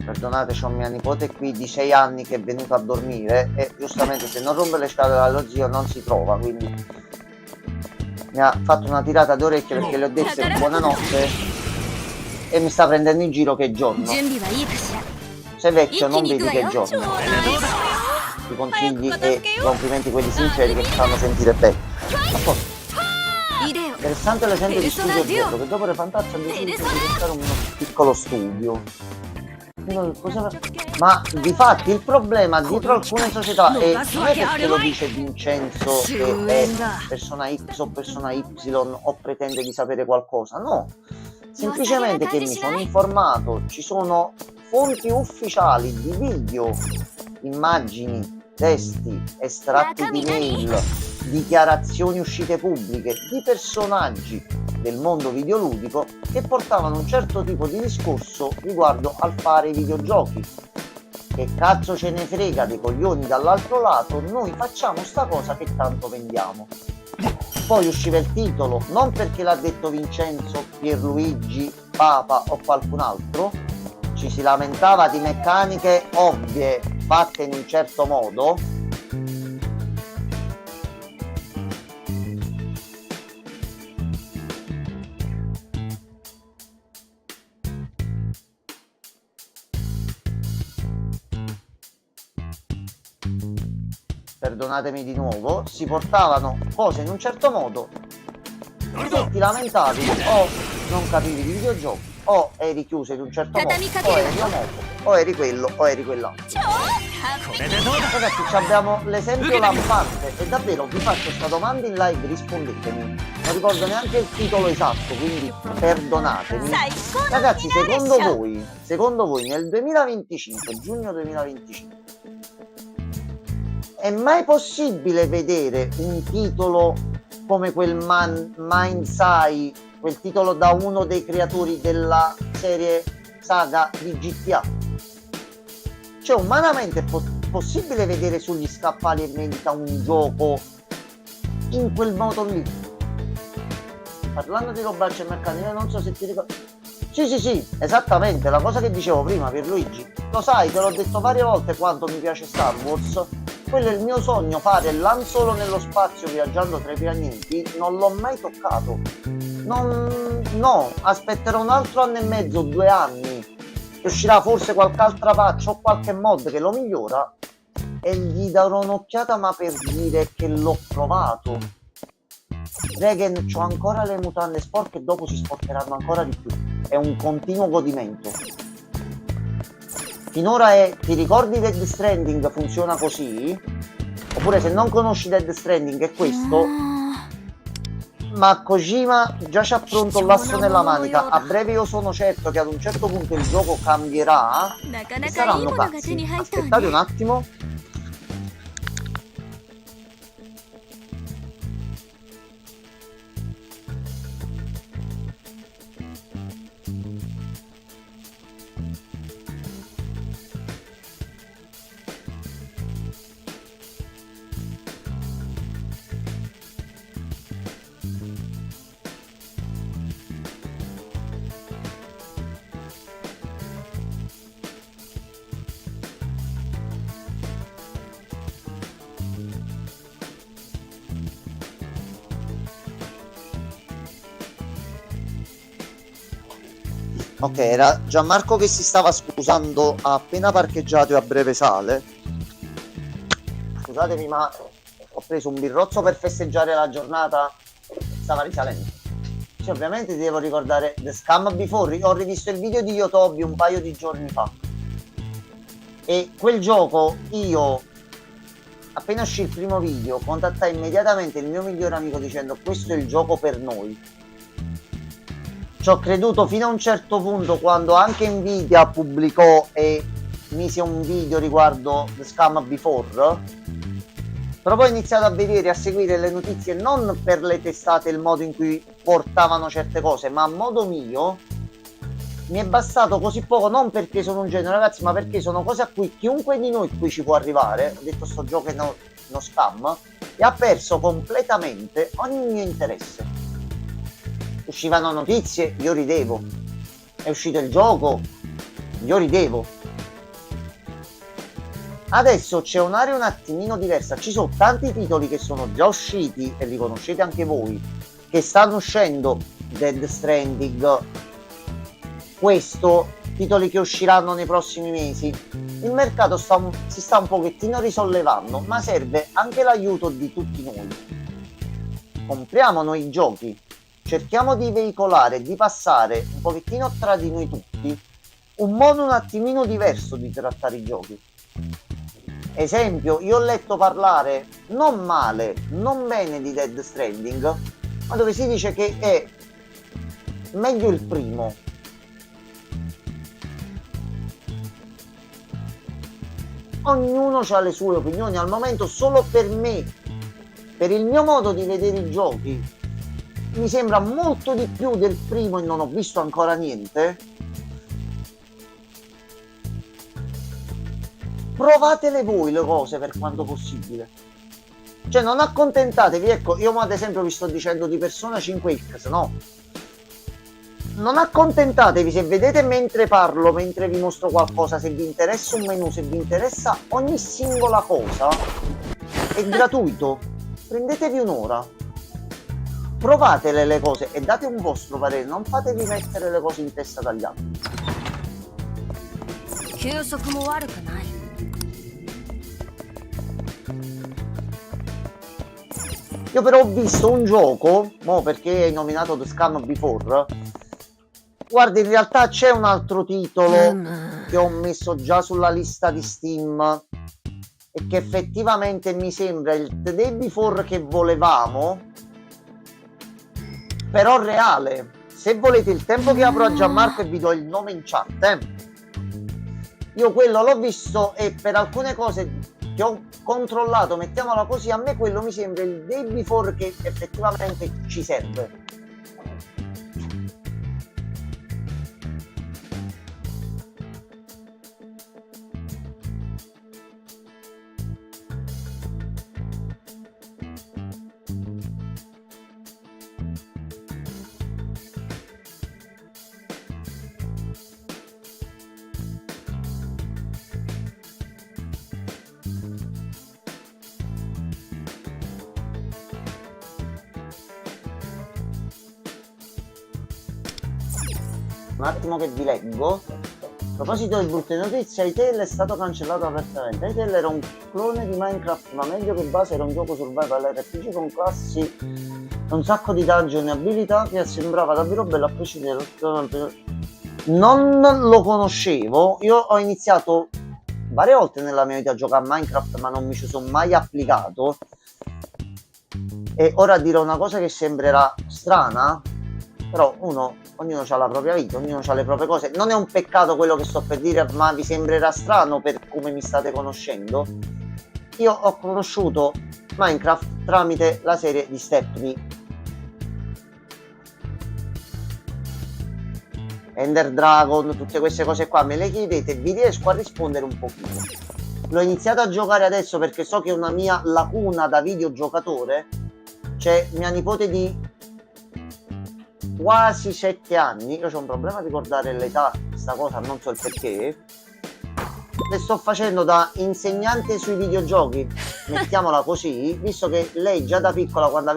Perdonate, c'ho mia nipote qui di 6 anni che è venuta a dormire e giustamente se non rompe le scatole allo zio non si trova, quindi mi ha fatto una tirata d'orecchie perché le ho dette buonanotte e mi sta prendendo in giro che è giorno. 準備はいいかしら Sei vecchio, non vedi che è giorno. I consigli e complimenti quelli sinceri che ti fanno sentire bene. A posto. いでよ Interessante l'esempio di Studio Zero, che dopo le fantastiche hanno deciso di diventare un piccolo studio. Ma difatti il problema dietro alcune società e non è perché lo dice Vincenzo che è persona X o persona Y o pretende di sapere qualcosa, no, semplicemente che mi sono informato, ci sono fonti ufficiali di video, immagini, testi, estratti di mail, dichiarazioni uscite pubbliche di personaggi del mondo videoludico che portavano un certo tipo di discorso riguardo al fare i videogiochi. Che cazzo ce ne frega dei coglioni dall'altro lato, noi facciamo sta cosa che tanto vendiamo. poi usciva il titolo, non perché l'ha detto Vincenzo, Pierluigi, Papa o qualcun altro, ci si lamentava di meccaniche ovvie fatte in un certo modo, perdonatemi di nuovo, si portavano cose in un certo modo e ti lamentavi o non capivi di videogiochi o eri chiuso in un certo modo o eri omofobo o eri quello o eri quell'altro. これでどうだ。 Ragazzi, ci abbiamo l'esempio lampante e davvero vi faccio questa domanda in live, rispondetemi. Non ricordo neanche il titolo esatto, quindi perdonatemi. Ragazzi, secondo voi nel 2025, giugno 2025, è mai possibile vedere un titolo come quel Mindsai, quel titolo da uno dei creatori della serie saga di GTA? Cioè, umanamente è possibile vedere sugli scaffali e vendita un gioco in quel modo lì? Parlando di robacce e meccaniche, non so se ti ricordi. Sì, esattamente, la cosa che dicevo prima, Pierluigi. Lo sai, te l'ho detto varie volte quanto mi piace Star Wars. Quello è il mio sogno, fare l'Han Solo nello spazio viaggiando tra i pianeti. Non l'ho mai toccato. No, aspetterò un altro anno e mezzo, 2 anni. Uscirà forse qualche altra patch o qualche mod che lo migliora e gli darò un'occhiata, ma per dire che l'ho provato. Regen, c'ho ancora le mutande sporche e dopo si sporcheranno ancora di più. È un continuo godimento. Finora ti ricordi Dead Stranding funziona così? Oppure se non conosci Dead Stranding è questo? Ma Kojima già c'ha pronto l'asso nella manica. A breve io sono certo che ad un certo punto il gioco cambierà e saranno pazzi. Aspettate un attimo. Ok, era Gianmarco che si stava scusando, ha appena parcheggiato e a breve sale. Scusatemi, ma ho preso un birrozzo per festeggiare la giornata, stava risalendo. Sì, ovviamente ti devo ricordare The Scam Before. Ho rivisto il video di Yotobi un paio di giorni fa e quel gioco io, appena uscì il primo video, contattai immediatamente il mio migliore amico dicendo: questo è il gioco per noi. Ci ho creduto fino a un certo punto, quando anche Nvidia pubblicò e mise un video riguardo The Scam Before, però poi ho iniziato a vedere, a seguire le notizie non per le testate, il modo in cui portavano certe cose, ma a modo mio. Mi è bastato così poco, non perché sono un genio ragazzi, ma perché sono cose a cui chiunque di noi qui ci può arrivare. Ho detto sto gioco è uno scam e ha perso completamente ogni mio interesse. Uscivano notizie, io ridevo. È uscito il gioco, io ridevo. Adesso c'è un'area un attimino diversa, ci sono tanti titoli che sono già usciti e li conoscete anche voi, che stanno uscendo. Dead Stranding, questo, titoli che usciranno nei prossimi mesi. Il mercato si sta un pochettino risollevando, ma serve anche l'aiuto di tutti noi. Compriamo noi i giochi, cerchiamo di veicolare, di passare un pochettino tra di noi tutti un modo un attimino diverso di trattare i giochi. Esempio, io ho letto parlare non male, non bene di Dead Stranding, ma dove si dice che è meglio il primo. Ognuno ha le sue opinioni. Al momento, solo per me, per il mio modo di vedere i giochi, mi sembra molto di più del primo e non ho visto ancora niente. Provatele voi le cose per quanto possibile. Cioè non accontentatevi, ecco, io ad esempio vi sto dicendo di Persona 5X, no? Non accontentatevi se vedete mentre parlo, mentre vi mostro qualcosa, se vi interessa un menu, se vi interessa ogni singola cosa, è gratuito. Prendetevi un'ora, provatele le cose e date un vostro parere, non fatevi mettere le cose in testa dagli altri. 休息も悪くない。 Io però ho visto un gioco, mo perché hai nominato The Scam Before, guarda in realtà c'è un altro titolo che ho messo già sulla lista di Steam e che effettivamente mi sembra il The Day Before che volevamo, però reale. Se volete il tempo che apro a Gianmarco e vi do il nome in chat, io quello l'ho visto e per alcune cose che ho controllato, mettiamola così, a me quello mi sembra il Day Before che effettivamente ci serve. Un attimo che vi leggo. A proposito di brutte notizie, Hytale è stato cancellato apertamente. Hytale era un clone di Minecraft, ma meglio che base era un gioco survival RPG con classi e un sacco di dungeon e abilità che sembrava davvero bello a prescindere. Non lo conoscevo, io ho iniziato varie volte nella mia vita a giocare a Minecraft, ma non mi ci sono mai applicato. E ora dirò una cosa che sembrerà strana, però ognuno ha la propria vita, ognuno ha le proprie cose. Non è un peccato quello che sto per dire, ma vi sembrerà strano per come mi state conoscendo. Io ho conosciuto Minecraft tramite la serie di Stepney. Ender Dragon, tutte queste cose qua me le chiedete, vi riesco a rispondere un pochino. L'ho iniziato a giocare adesso perché so che è una mia lacuna da videogiocatore. C'è mia nipote di quasi 7 anni, io ho un problema a ricordare l'età, questa cosa non so il perché, le sto facendo da insegnante sui videogiochi, mettiamola così, visto che lei già da piccola, quando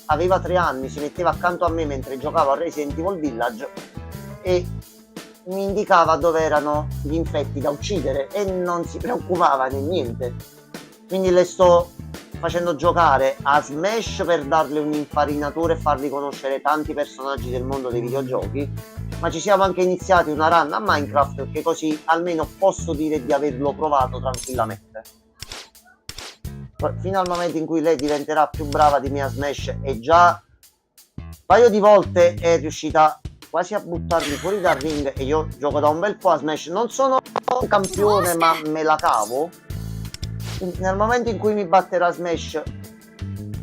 aveva 3 anni, si metteva accanto a me mentre giocavo a Resident Evil Village e mi indicava dove erano gli infetti da uccidere e non si preoccupava di niente. Quindi le sto facendo giocare a Smash per darle un'infarinatura e fargli conoscere tanti personaggi del mondo dei videogiochi, ma ci siamo anche iniziati una run a Minecraft perché così almeno posso dire di averlo provato tranquillamente. Fino al momento in cui lei diventerà più brava di me a Smash, e già un paio di volte è riuscita quasi a buttarmi fuori dal ring e io gioco da un bel po' a Smash, non sono un campione ma me la cavo. Nel momento in cui mi batterà Smash,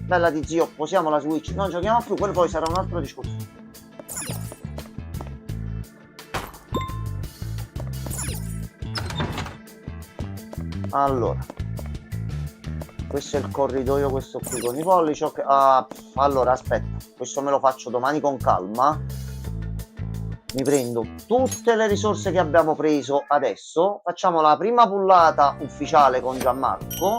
bella di zio, posiamo la Switch, non giochiamo più, quello poi sarà un altro discorso. Allora, questo è il corridoio, questo qui con i pollici. Okay. Allora aspetta, questo me lo faccio domani con calma. Mi prendo tutte le risorse che abbiamo preso adesso, facciamo la prima pullata ufficiale con Gianmarco.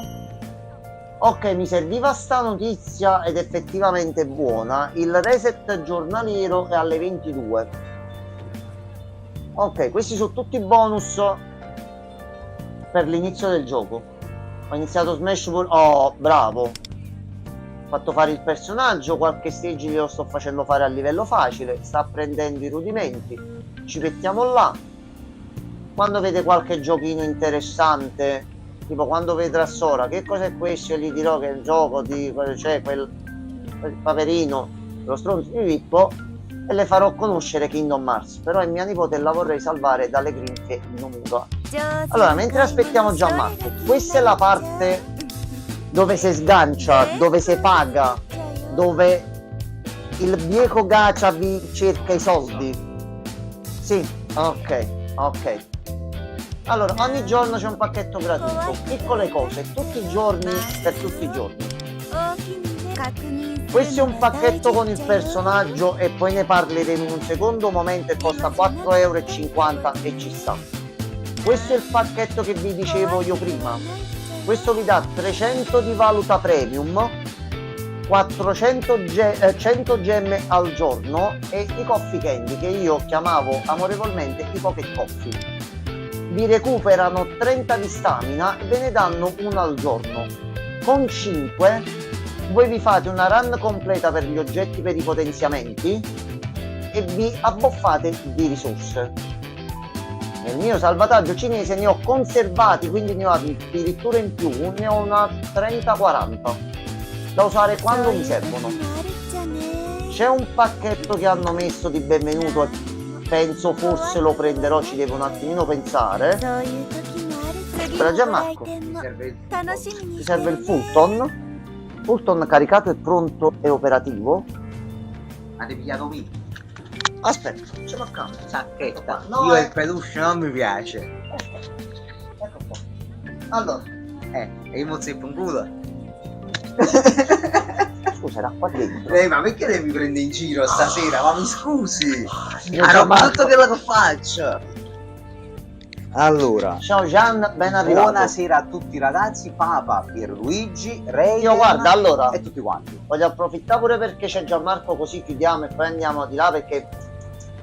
Ok, mi serviva sta notizia ed effettivamente è buona. Il reset giornaliero è alle 22. Ok, questi sono tutti bonus per l'inizio del gioco. Ho iniziato Smash Ball. Oh, bravo. Ho fatto fare il personaggio, qualche stage glielo sto facendo fare a livello facile, sta apprendendo i rudimenti, ci mettiamo là. Quando vede qualche giochino interessante, tipo quando vedrà Sora che cos'è questo, io gli dirò che è il gioco di quel paperino, lo stronzo di Pippo, e le farò conoscere Kingdom Hearts, però è mia nipote e la vorrei salvare dalle grinfie di Nomuga. Allora, mentre aspettiamo Gianmarco, questa è la parte dove si sgancia, dove si paga, dove il bieco gacha vi cerca i soldi. Sì, ok. Allora, ogni giorno c'è un pacchetto gratuito, piccole cose, tutti i giorni per tutti i giorni. Questo è un pacchetto con il personaggio e poi ne parleremo in un secondo momento e costa 4,50 € e ci sta. Questo è il pacchetto che vi dicevo io prima. Questo vi dà 300 di valuta premium, 100 gemme al giorno e i coffee candy che io chiamavo amorevolmente i pocket coffee. Vi recuperano 30 di stamina e ve ne danno uno al giorno. Con 5 voi vi fate una run completa per gli oggetti per i potenziamenti e vi abboffate di risorse. Nel mio salvataggio cinese ne ho conservati, quindi ne ho addirittura in più, ne ho una 30-40 da usare quando mi servono. C'è un pacchetto che hanno messo di benvenuto e penso forse lo prenderò, ci devo un attimino pensare. Per Gianmarco ti serve il Fulton caricato e pronto e operativo. Ma ti pigliato mi? Aspetta, ce l'ho accanto. Sacchetta. No, Io il peluche non mi piace. Ecco qua. Allora, E io mo zeppo un culo. scusa, era qua dentro. Ma perché devi mi prendere in giro stasera? Ma mi scusi. Io Ah, Gianmarco. no, tutto quello che faccio. Allora, Ciao Gian, ben arrivato. buonasera a tutti ragazzi, Papa, Pierluigi, Ray Io guarda, allora e tutti quanti. voglio approfittare pure perché c'è Gianmarco, così chiudiamo e poi andiamo di là perché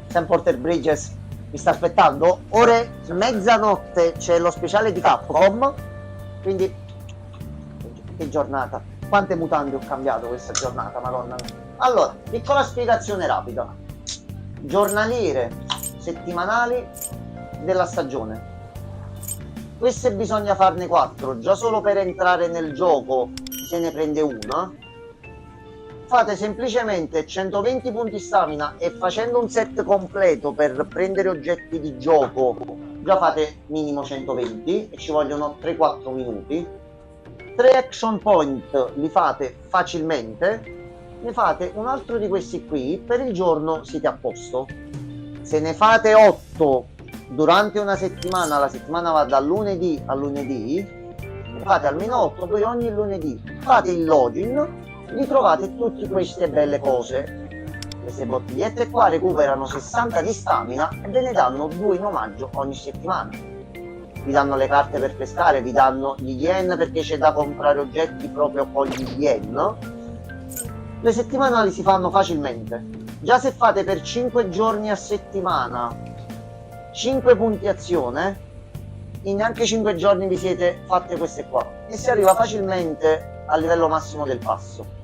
Sam Porter Bridges mi sta aspettando. Ore mezzanotte c'è lo speciale di Capcom, quindi che giornata, quante mutande ho cambiato questa giornata, madonna mia. Allora, piccola spiegazione rapida: giornaliere settimanali della stagione. Queste bisogna farne 4, già solo per entrare nel gioco se ne prende una. Fate semplicemente 120 punti stamina e facendo un set completo per prendere oggetti di gioco già fate minimo 120 e ci vogliono 3-4 minuti. 3 action point li fate facilmente, ne fate un altro di questi qui, per il giorno siete a posto. Se ne fate 8 durante una settimana, la settimana va da lunedì a lunedì, ne fate almeno 8, poi ogni lunedì fate il login, vi trovate tutte queste belle cose. Queste bottigliette qua recuperano 60 di stamina e ve ne danno 2 in omaggio ogni settimana. Vi danno le carte per pescare, vi danno gli yen perché c'è da comprare oggetti proprio con gli yen. Le settimanali si fanno facilmente. Già se fate per 5 giorni a settimana 5 punti azione, in neanche 5 giorni vi siete fatte queste qua e si arriva facilmente al livello massimo del passo.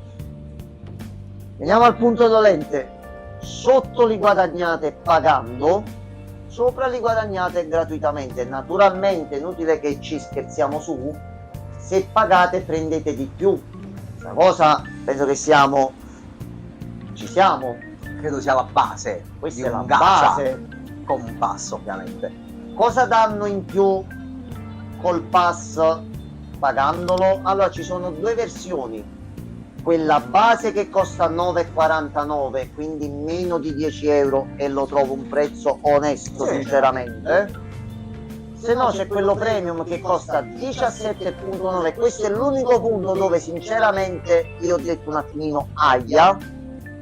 Veniamo al punto dolente: sotto li guadagnate pagando, sopra li guadagnate gratuitamente. Naturalmente inutile che ci scherziamo su, se pagate prendete di più. Questa cosa penso che ci siamo, Credo sia la base. questa di è la un gacha, base. con un passo ovviamente. Cosa danno in più col pass pagandolo? Allora ci sono 2 versioni: quella base che costa 9,49, quindi meno di 10 euro, e lo trovo un prezzo onesto sinceramente. Se no c'è quello premium che costa 17,9. Questo è l'unico punto dove sinceramente io ho detto un attimino aia,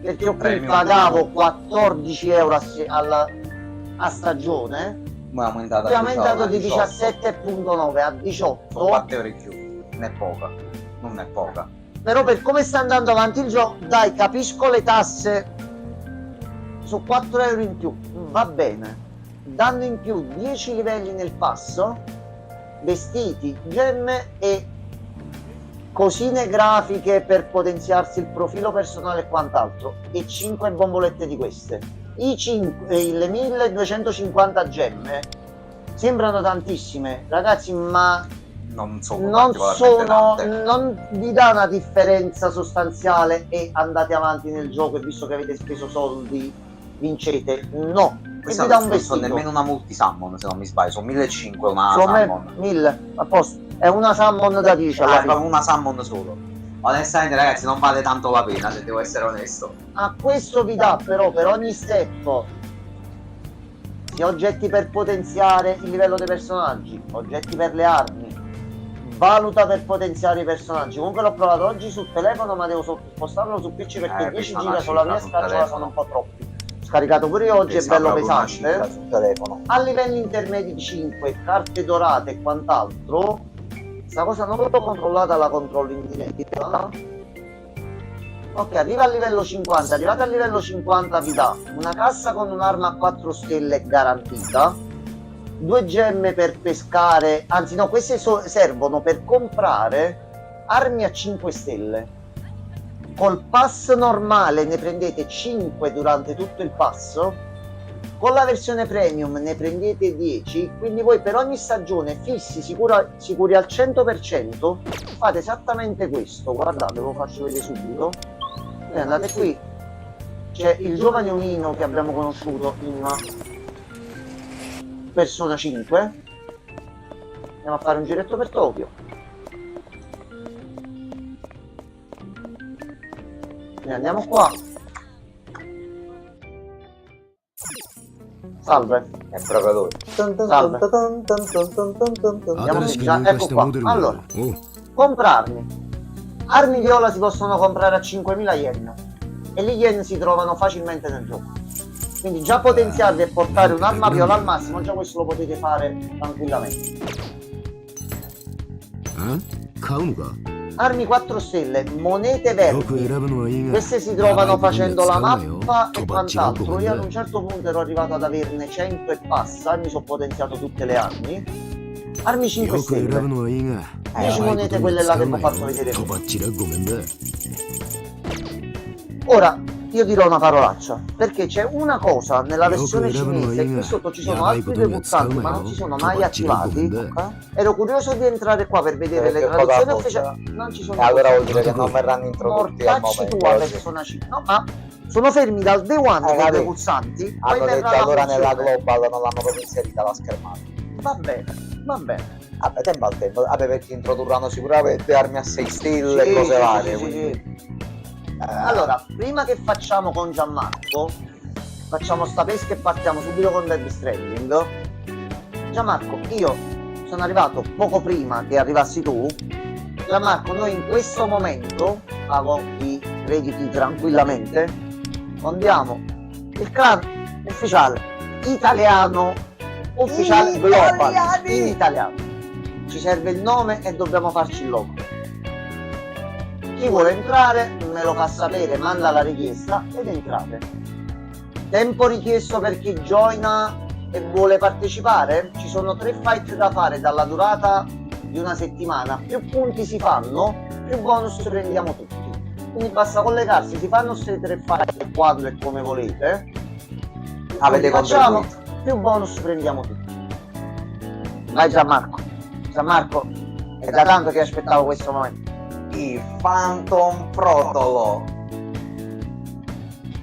perché io qui Premium. pagavo 14 euro a stagione, Ma è aumentato, è aumentato di 18. 17,9 a 18. 4 euro in più. Non è poca. Non è poca. Però per come sta andando avanti il gioco, dai, capisco le tasse su 4 euro in più, va bene. Danno in più 10 livelli nel passo, vestiti, gemme e cosine grafiche per potenziarsi il profilo personale e quant'altro, e 5 bombolette di queste. Le 1250 gemme sembrano tantissime, ragazzi, ma Non sono non particolarmente sono, tante. non vi dà una differenza sostanziale e andate avanti nel gioco e visto che avete speso soldi vincete. No, e Questa vi dà un non sono vestito. nemmeno una multi-summon, se non mi sbaglio, sono 1500 una Sono summon. 1000 a posto, è una summon da 10 alla Ah, è fine. proprio una summon solo. Onestamente ragazzi non vale tanto la pena, se devo essere onesto. A questo vi dà però per ogni step sia oggetti per potenziare il livello dei personaggi, oggetti per le armi, valuta per potenziare i personaggi. Comunque l'ho provato oggi sul telefono, ma devo spostarlo su PC perché 10 giga sulla mia scatola sono un po' troppi. Scaricato pure io oggi, è bello pesante. Sul telefono. A livelli intermedi 5, carte dorate e quant'altro, sta cosa non l'ho controllata, la controllo in diretta. Ok, arriva al livello 50, arrivate al livello 50 vi dà una cassa con un'arma a 4 stelle garantita, 2 gemme per pescare, anzi no, queste servono per comprare armi a 5 stelle. Col pass normale ne prendete 5 durante tutto il pass, con la versione premium ne prendete 10, quindi voi per ogni stagione fissi sicuri al 100% fate esattamente questo. Guardate, ve lo faccio vedere subito. Andate qui, c'è il giovane Unino che abbiamo conosciuto in Persona 5. Andiamo a fare un giretto per Tokyo. E andiamo qua. Salve. È proprio lui. Salve. Andiamo già, ecco qua. Allora, comprarmi. Armi viola si possono comprare a 5.000 yen e gli yen si trovano facilmente nel gioco. Quindi già potenziarli e portare un'arma viola al massimo, già questo lo potete fare tranquillamente. Armi 4 stelle, monete verdi. Queste si trovano facendo la mappa e quant'altro. Io ad un certo punto ero arrivato ad averne 100 e passa, mi sono potenziato tutte le armi. Armi 5 stelle. 10 monete, quelle là che vi ho fatto vedere prima. Ora, io dirò una parolaccia, perché c'è una cosa nella versione cinese, qui sotto ci sono altri due pulsanti ma non si sono mai attivati. Ero curioso di entrare qua per vedere le traduzioni ufficiali, non ci sono. Allora vuol dire che non verranno introdotti al momento. Tua persona 5. No, ma sono fermi dal day one con dei pulsanti. Hanno detto allora nella global non l'hanno proprio inserita la schermata. Va bene, va bene. Vabbè, tempo al tempo. Vabbè, perché introdurranno sicuramente armi a 6 stelle e cose varie. Sì. Allora, prima che facciamo con Gianmarco, facciamo sta pesca e partiamo subito con Death Stranding. Gianmarco, io sono arrivato poco prima che arrivassi tu. Gianmarco, noi in questo momento, pago i crediti tranquillamente, fondiamo il clan ufficiale italiano, ufficiale global, in italiano. Ci serve il nome e dobbiamo farci il logo. Chi vuole entrare me lo fa sapere, manda la richiesta ed entrate. Tempo richiesto per chi joina e vuole partecipare? Ci sono 3 fight da fare dalla durata di una settimana. Più punti si fanno, più bonus prendiamo tutti. Quindi basta collegarsi, si fanno queste 3 fight quando e come volete. Avete facciamo, più bonus prendiamo tutti. Vai Gianmarco. Gianmarco, è da tanto che aspettavo questo momento. Il Phantom Protolo.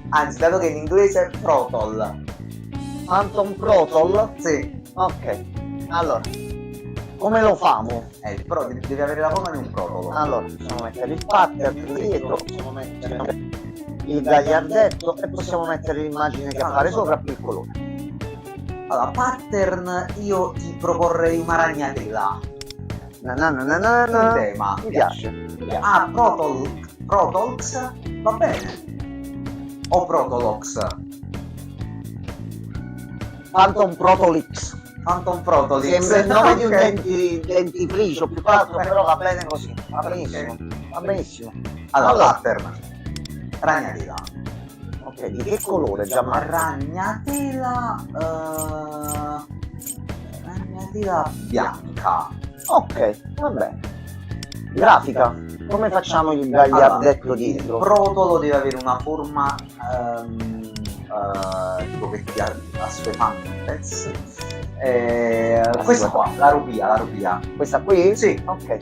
Anzi, dato che in inglese è Protol. Phantom Protol? Sì. Ok. Allora, come lo famo? Devi avere la forma di un protolo. Allora, possiamo mettere il pattern qui dietro, possiamo mettere il gagliardetto e possiamo mettere l'immagine che appare sopra più il colore. Allora, pattern, io ti proporrei una ragnatela. Un tema. Mi piace. Ah, Protolx? Va bene. O Protolox? Phantom Protolix. Phantom Protolix. Sembra il nome di un dentifricio, più che altro, però va bene così. Va benissimo. Va benissimo. Allora, pattern. Ragnatela. Ok, di che colore Gianmarco? Ragnatela bianca. Ok, va bene. Grafica. Come facciamo il gagliardetto dietro? Il protolo deve avere una forma tipo che ti assuefante. Questa qua, la rupia. Questa qui? Sì. Ok.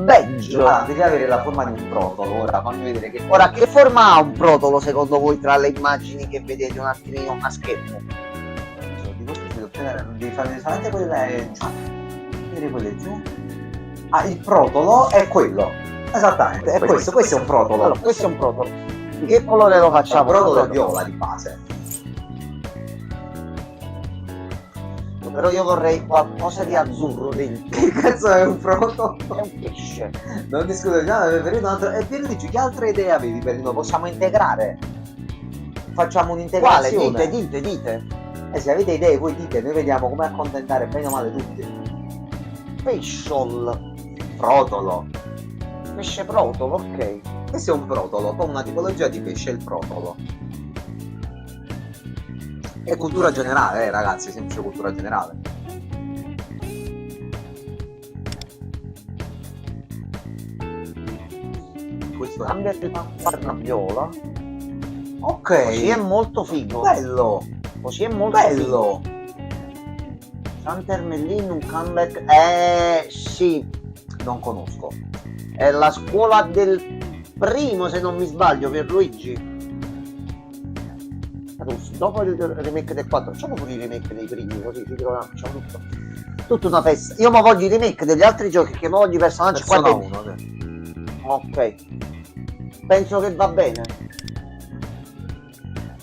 Badge. Allora, devi avere la forma di un protolo. Ora fammi vedere che Ora, che forma ha un protolo secondo voi tra le immagini che vedete un attimino a schermo? devi fare solamente quelle giù. Vedere quelle giù. Ah, il protolo è quello. Esattamente, è questo è un protolo. Allora, questo è un protolo. Di che colore lo facciamo? Il protolo è viola di base. però io vorrei qualcosa di azzurro dentro. Che cazzo è un proto? È un pesce. Non discuto di nada, per un altro. E Pierluigi, che altre idee avevi per noi? Possiamo integrare? Facciamo Quale? un'integrazione. Dite. Se avete idee voi dite, noi vediamo come accontentare bene o male tutti. Pesciol. Protolo. Pesce protolo, ok. Questo è un protolo, con una tipologia di pesce, il protolo. È cultura generale, ragazzi, semplice cultura generale. Questo è... Cambia il farna viola. Ok. Così è molto figo. Bello. Così è molto figo. Bello. Santermellin, un comeback. Sì. Non conosco. È la scuola del primo, se non mi sbaglio, per Luigi. Dopo il remake del 4, facciamo pure i remake dei primi, così ci troviamo, facciamo tutto. Tutta una festa. Io mi voglio i remake degli altri giochi, che mi voglio i personaggi qua Persona dentro. 1, Ok. Penso che va bene.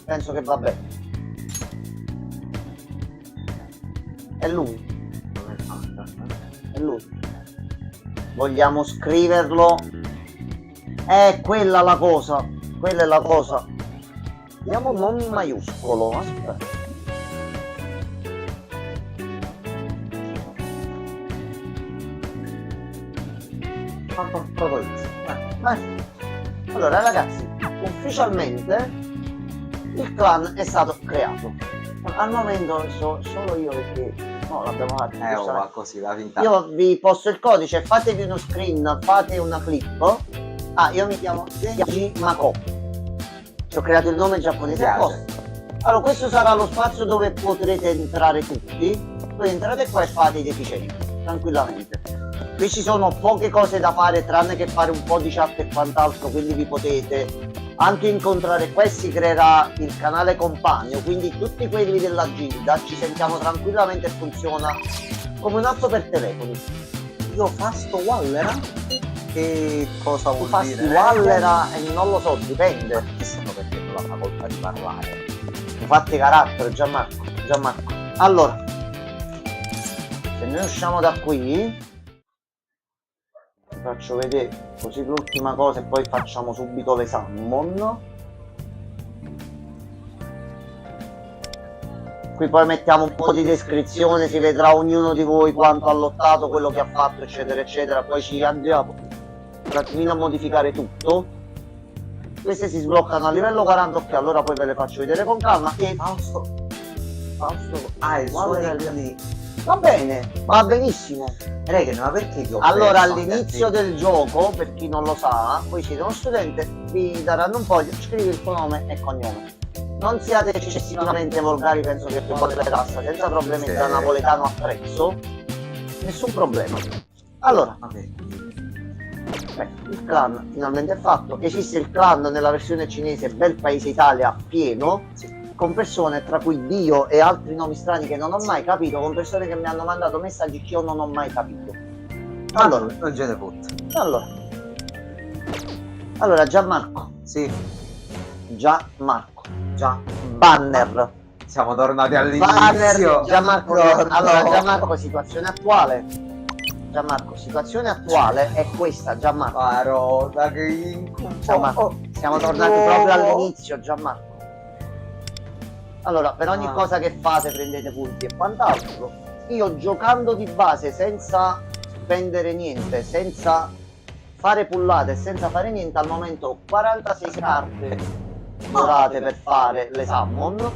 Penso che va bene. È lui. È lui. Vogliamo scriverlo. È quella la cosa. Quella è la cosa. Diamo non maiuscolo. Aspetta. Allora ragazzi, ufficialmente il clan è stato creato. Al momento solo io, perché no, l'abbiamo fatto. va così, la finta. Io vi posto il codice, fatevi uno screen, fate una clip. Io mi chiamo Seiji Mako. Ci ho creato il nome giapponese apposta. Allora, questo sarà lo spazio dove potrete entrare tutti. Poi entrate qua e fate i deficienti, tranquillamente. Qui ci sono poche cose da fare, tranne che fare un po' di chat e quant'altro, quindi vi potete anche incontrare. Qua si creerà il canale compagno, quindi tutti quelli della gilda ci sentiamo tranquillamente e funziona come un atto per telefoni. Io fasto Wallera? Che cosa Tu vuol fasti dire? Wallera e non lo so, dipende. Chissà perché non ha la colpa di parlare. Tu fatti carattere, Gianmarco. Allora, se noi usciamo da qui, vi faccio vedere così l'ultima cosa e poi facciamo subito le summon. Qui poi mettiamo un po' di descrizione, si vedrà ognuno di voi quanto ha lottato, quello che ha fatto, eccetera eccetera. Poi ci andiamo un attimino a modificare tutto. Queste si sbloccano a livello 40, ok, allora poi ve le faccio vedere con calma. E Fausto. Il suo Guarda, nick. va bene, va benissimo. Reghe, ma perché ti ho Allora, perso all'inizio anche a te? del gioco, per chi non lo sa, voi siete uno studente, vi daranno un foglio, scrivi il tuo nome e cognome. Non siate eccessivamente volgari, penso che tu la tassa senza problemi, Sì. da napoletano apprezzo, nessun problema. Allora, Vabbè. il clan finalmente è fatto. Esiste il clan nella versione cinese Bel Paese Italia pieno, con persone tra cui Dio e altri nomi strani che non ho mai capito, con persone che mi hanno mandato messaggi che io non ho mai capito. Allora, Non ce ne fotte. allora Gianmarco, Sì, Gianmarco, già. banner, Siamo tornati banner, all'inizio. Gianmarco, No, allora no. Gianmarco, situazione attuale. Gianmarco, situazione attuale è questa, Gianmarco. Parola che incubo. Gianmarco, siamo tornati no. proprio all'inizio, Gianmarco. Allora, per ogni Ah. cosa che fate prendete punti e quant'altro. Io giocando di base senza spendere niente, senza fare pullate, senza fare niente, al momento ho 46 carte dorate per fare le summon,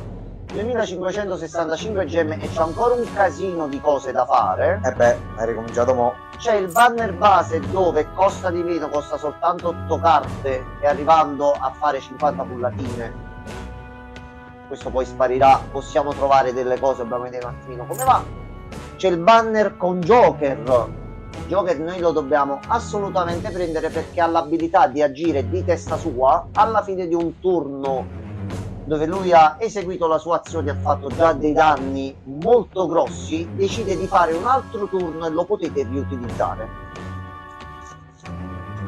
2565 gemme e c'ho ancora un casino di cose da fare. Hai ricominciato mo'. C'è il banner base dove costa di meno, costa soltanto 8 carte e arrivando a fare 50 pullatine. Questo poi sparirà, possiamo trovare delle cose, dobbiamo vedere un attimino come va. C'è il banner con Joker. Joker noi lo dobbiamo assolutamente prendere perché ha l'abilità di agire di testa sua alla fine di un turno dove lui ha eseguito la sua azione, ha fatto già dei danni molto grossi, decide di fare un altro turno e lo potete riutilizzare.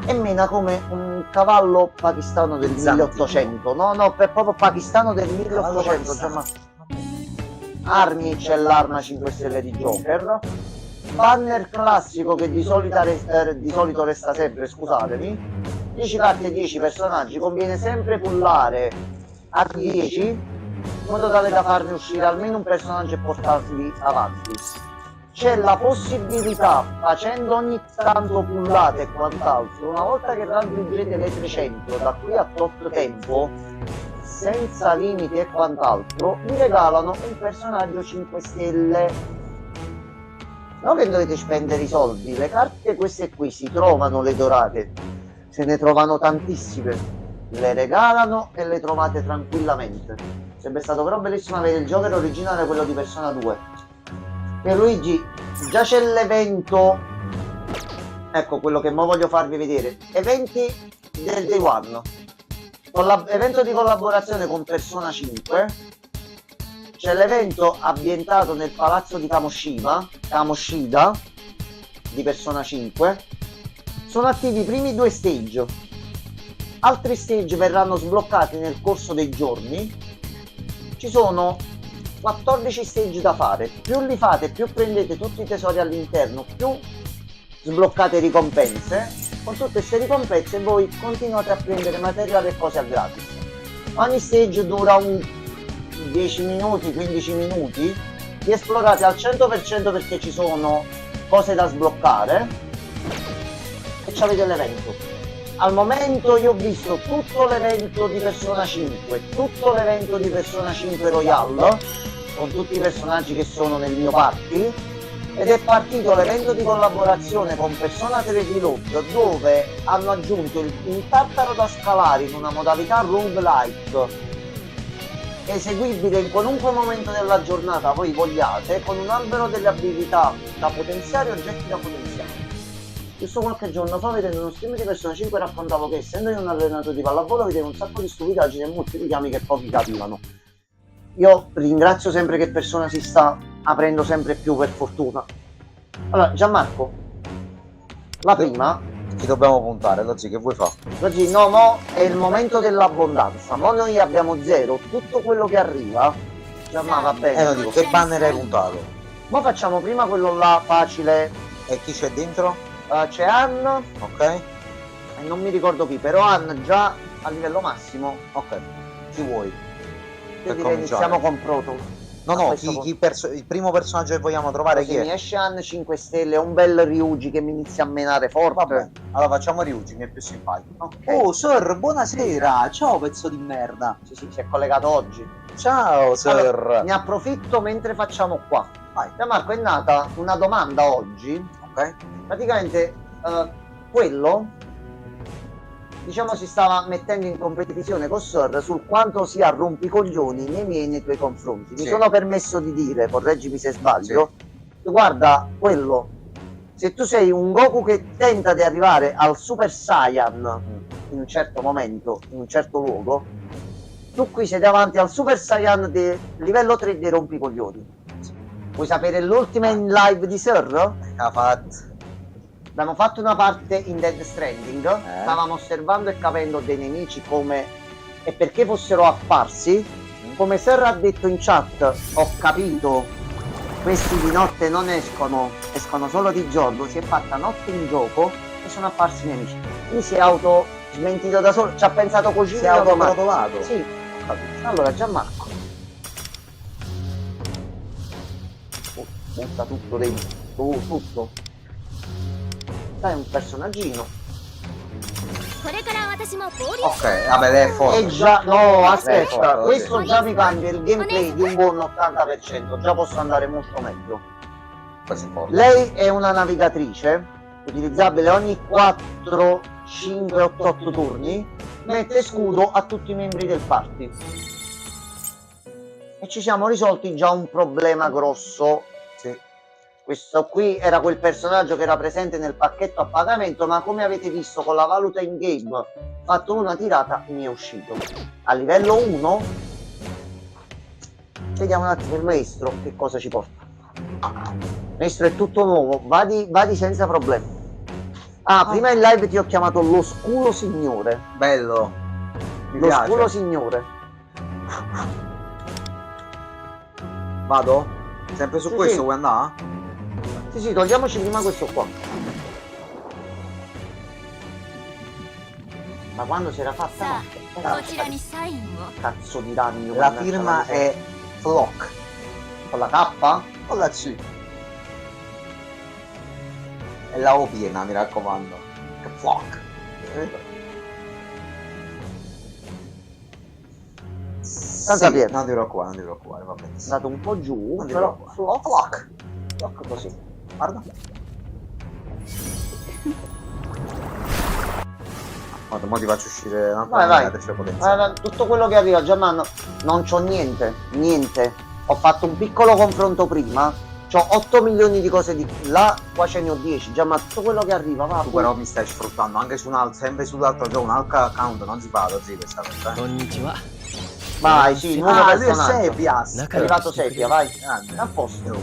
E mena come un cavallo pakistano del Bizantino. 1800, no, è proprio pakistano del 1800, Cavallo Gianmarco. armi c'è l'arma 5 stelle di Joker, banner classico che di solito resta sempre, scusatemi, 10 carte 10 personaggi, conviene sempre pullare a 10 in modo tale da farne uscire almeno un personaggio e portarli avanti. C'è la possibilità, facendo ogni tanto pullate e quant'altro, una volta che raggiungete le 300 da qui a tot tempo, senza limiti e quant'altro, vi regalano un personaggio 5 stelle. Non che dovete spendere i soldi, le carte queste qui si trovano, le dorate, se ne trovano tantissime, le regalano e le trovate tranquillamente. Sarebbe stato però bellissimo avere il Joker originale, quello di Persona 2. Luigi, già c'è l'evento, ecco quello che mo voglio farvi vedere, eventi del Day One, evento di collaborazione con Persona 5, c'è l'evento ambientato nel palazzo di Kamoshida di Persona 5, sono attivi i primi 2 stage, altri stage verranno sbloccati nel corso dei giorni, ci sono 14 stage da fare, più li fate più prendete tutti i tesori all'interno, più sbloccate ricompense, con tutte queste ricompense voi continuate a prendere materiale e cose a gratis. Ogni stage dura un 10 minuti, 15 minuti, li esplorate al 100% perché ci sono cose da sbloccare e ci avete l'evento. Al momento io ho visto tutto l'evento di Persona 5, tutto l'evento di Persona 5 Royal, con tutti i personaggi che sono nel mio party, ed è partito l'evento di collaborazione con Persona 3 Reload, dove hanno aggiunto il tartaro da scalare in una modalità roguelike, eseguibile in qualunque momento della giornata voi vogliate, con un albero delle abilità da potenziare e oggetti da potenziare. Giusto qualche giorno fa, vedendo uno stream di Persona 5, raccontavo che essendo io un allenatore di pallavolo vedevo un sacco di stupidaggini e molti richiami che pochi capivano. Io ringrazio sempre che Persona si sta aprendo sempre più, per fortuna. Allora, Gianmarco, la prima... Ci dobbiamo puntare, Lozzi, che vuoi fare? Oggi no, mo è il momento dell'abbondanza, mo noi abbiamo 0, tutto quello che arriva, Gianmarco va bene. Lo dico, che banner hai puntato? Mo facciamo prima quello là facile. E chi c'è dentro? C'è Ann, Ok, e non mi ricordo chi, però Ann già a livello massimo. ok, chi vuoi? Io Per direi cominciare. iniziamo con Proto. No, A no, questo punto. il primo personaggio che vogliamo trovare Così chi mi è? esce Ann 5 stelle, un bel Ryuji che mi inizia a menare forte. Vabbè, allora facciamo Ryuji, mi è più simpatico. Ok. Oh, Sir, buonasera! Ciao, pezzo di merda! Sì, sì, si è collegato oggi. Ciao, Sir! Allora, ne approfitto mentre facciamo qua. Vai. Gianmarco, è nata una domanda oggi. Ok? Praticamente quello, diciamo, si stava mettendo in competizione con Sir sul quanto sia rompicoglioni nei miei e nei tuoi confronti. Mi Sì. sono permesso di dire, correggimi se sbaglio, guarda, quello, se tu sei un Goku che tenta di arrivare al Super Saiyan in un certo momento, in un certo luogo, tu qui sei davanti al Super Saiyan di livello 3 dei rompicoglioni. Vuoi sapere l'ultima in live di Sir? Ha fatto. Abbiamo fatto una parte in Dead Stranding, stavamo osservando e capendo dei nemici come e perché fossero apparsi. Come Sir ha detto in chat, ho capito, questi di notte non escono, escono solo di giorno, si è fatta notte in gioco e sono apparsi i nemici. Quindi si è auto smentito da solo, ci ha pensato così. Si è autoprovato. Sì, ho capito. Allora Gianmarco, butta tutto dentro, tutto. Dai un personaggino. これから私もボール Ok, vabbè, lei è forte. E già, no, aspetta, Sì. questo già mi cambia il gameplay di un buon 80%, già posso andare molto meglio. Questo è forte. Lei è una navigatrice, utilizzabile ogni 4, 5, 8 turni, mette scudo a tutti i membri del party. E ci siamo risolti già un problema grosso. Sì. Questo qui era quel personaggio che era presente nel pacchetto a pagamento, ma come avete visto con la valuta in game, fatto una tirata, mi è uscito. A livello 1, vediamo un attimo il maestro che cosa ci porta. Maestro è tutto nuovo, vadi senza problemi. Prima in live ti ho chiamato lo sculo signore. Bello. Mi Lo piace. sculo signore. Vado? Sempre su Sì, questo sì. vuoi andare? Sì, togliamoci prima questo qua. Ma quando si era fatta? さ No. あこちらにサインを Cazzo di ragno. La mannaggia firma la miseria. è Flock. Con la K? Con la C. E la O piena, mi raccomando. Che Flock. Senza piena. Non ti preoccupare, va bene. È andato un po' giù, Non ti però preoccupare. flock. Flock così. Guarda. Guarda, mo ti faccio uscire un altro Vai, vai. metro, potenziale. Tutto quello che arriva, Gianmanno, non c'ho niente, niente. Ho fatto un piccolo confronto prima, c'ho 8 milioni di cose di là, qua ce ne ho 10, Gianmanno, tutto quello che arriva, va. Tu però mi stai sfruttando anche su un altro, sempre sull'altro gioco, un altro account, non si fa così questa cosa. こんにちは Vai, sì, nuovo Ah, lui è personaggio. Sepia. È arrivato Sepia, vai. Grande. A posto.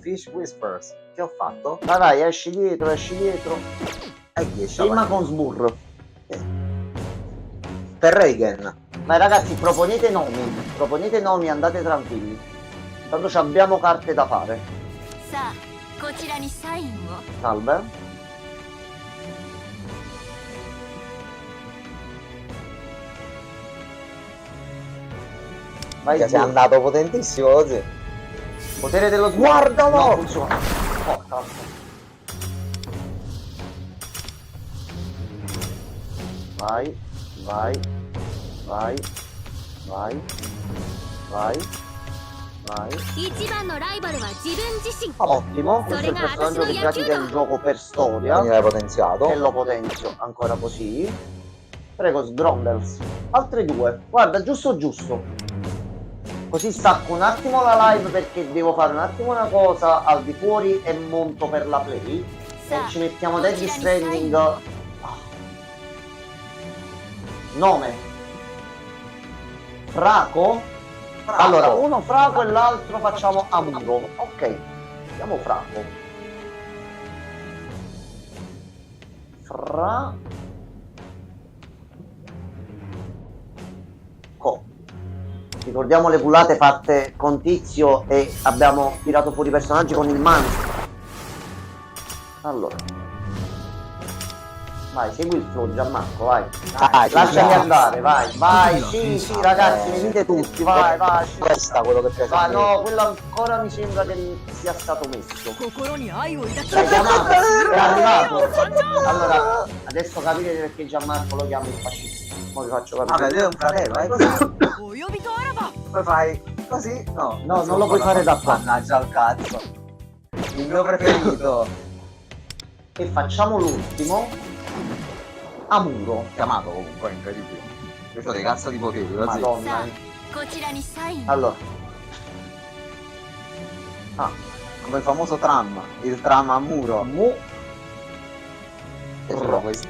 Fish Whispers. Che ho fatto? Vai, vai, esci dietro. E 10 Prima con Sburr. per Reagan. Vai ragazzi, proponete nomi, andate tranquilli. Tanto ci abbiamo carte da fare. さあこちらにサインを Salve. Vai, Sei Dio. andato potentissimo così. Potere dello Sburr. Guardalo! No, funziona. Porca. Vai, vai, vai, vai, vai, vai. 一番のライバルは自分自身 Ottimo, questo è il personaggio che pratica il gioco per storia. Quindi l'hai potenziato. E lo potenzio ancora così. Prego, Sgrondels. Altre due. Guarda, giusto. Così stacco un attimo la live perché devo fare un attimo una cosa al di fuori e monto per la play. E ci mettiamo Dead Stranding. Ah. Nome. Fraco? Allora, uno Fraco e l'altro facciamo Amuro. Ok, chiamo Fraco. Ricordiamo le pullate fatte con Tizio e abbiamo tirato fuori i personaggi con il man. Allora. Vai, segui il flow Gianmarco, vai. Dai, Lasciami dai. andare, vai, sì, ragazzi, venite tutti, vai. Questa quello che piace a Ah me. no, quello ancora mi sembra che sia stato messo. 心に愛を抱き Dai, Gianmarco, è arrivato. Allora, adesso capite perché Gianmarco lo chiamo il fascista. Ora vi faccio capire. Vabbè, lui è un fratello, così. お呼びとあらば Poi fai così? No, No, non lo puoi fare da qua. Mannaggia al cazzo. Il mio preferito. E facciamo l'ultimo. Amuro. Chiamato comunque, incredibile. Io ho dei cazzo di poteri, così. Madonna. さあこちらにサインを Allora. Come il famoso tram, il tram a muro. Mu. Che sono questa?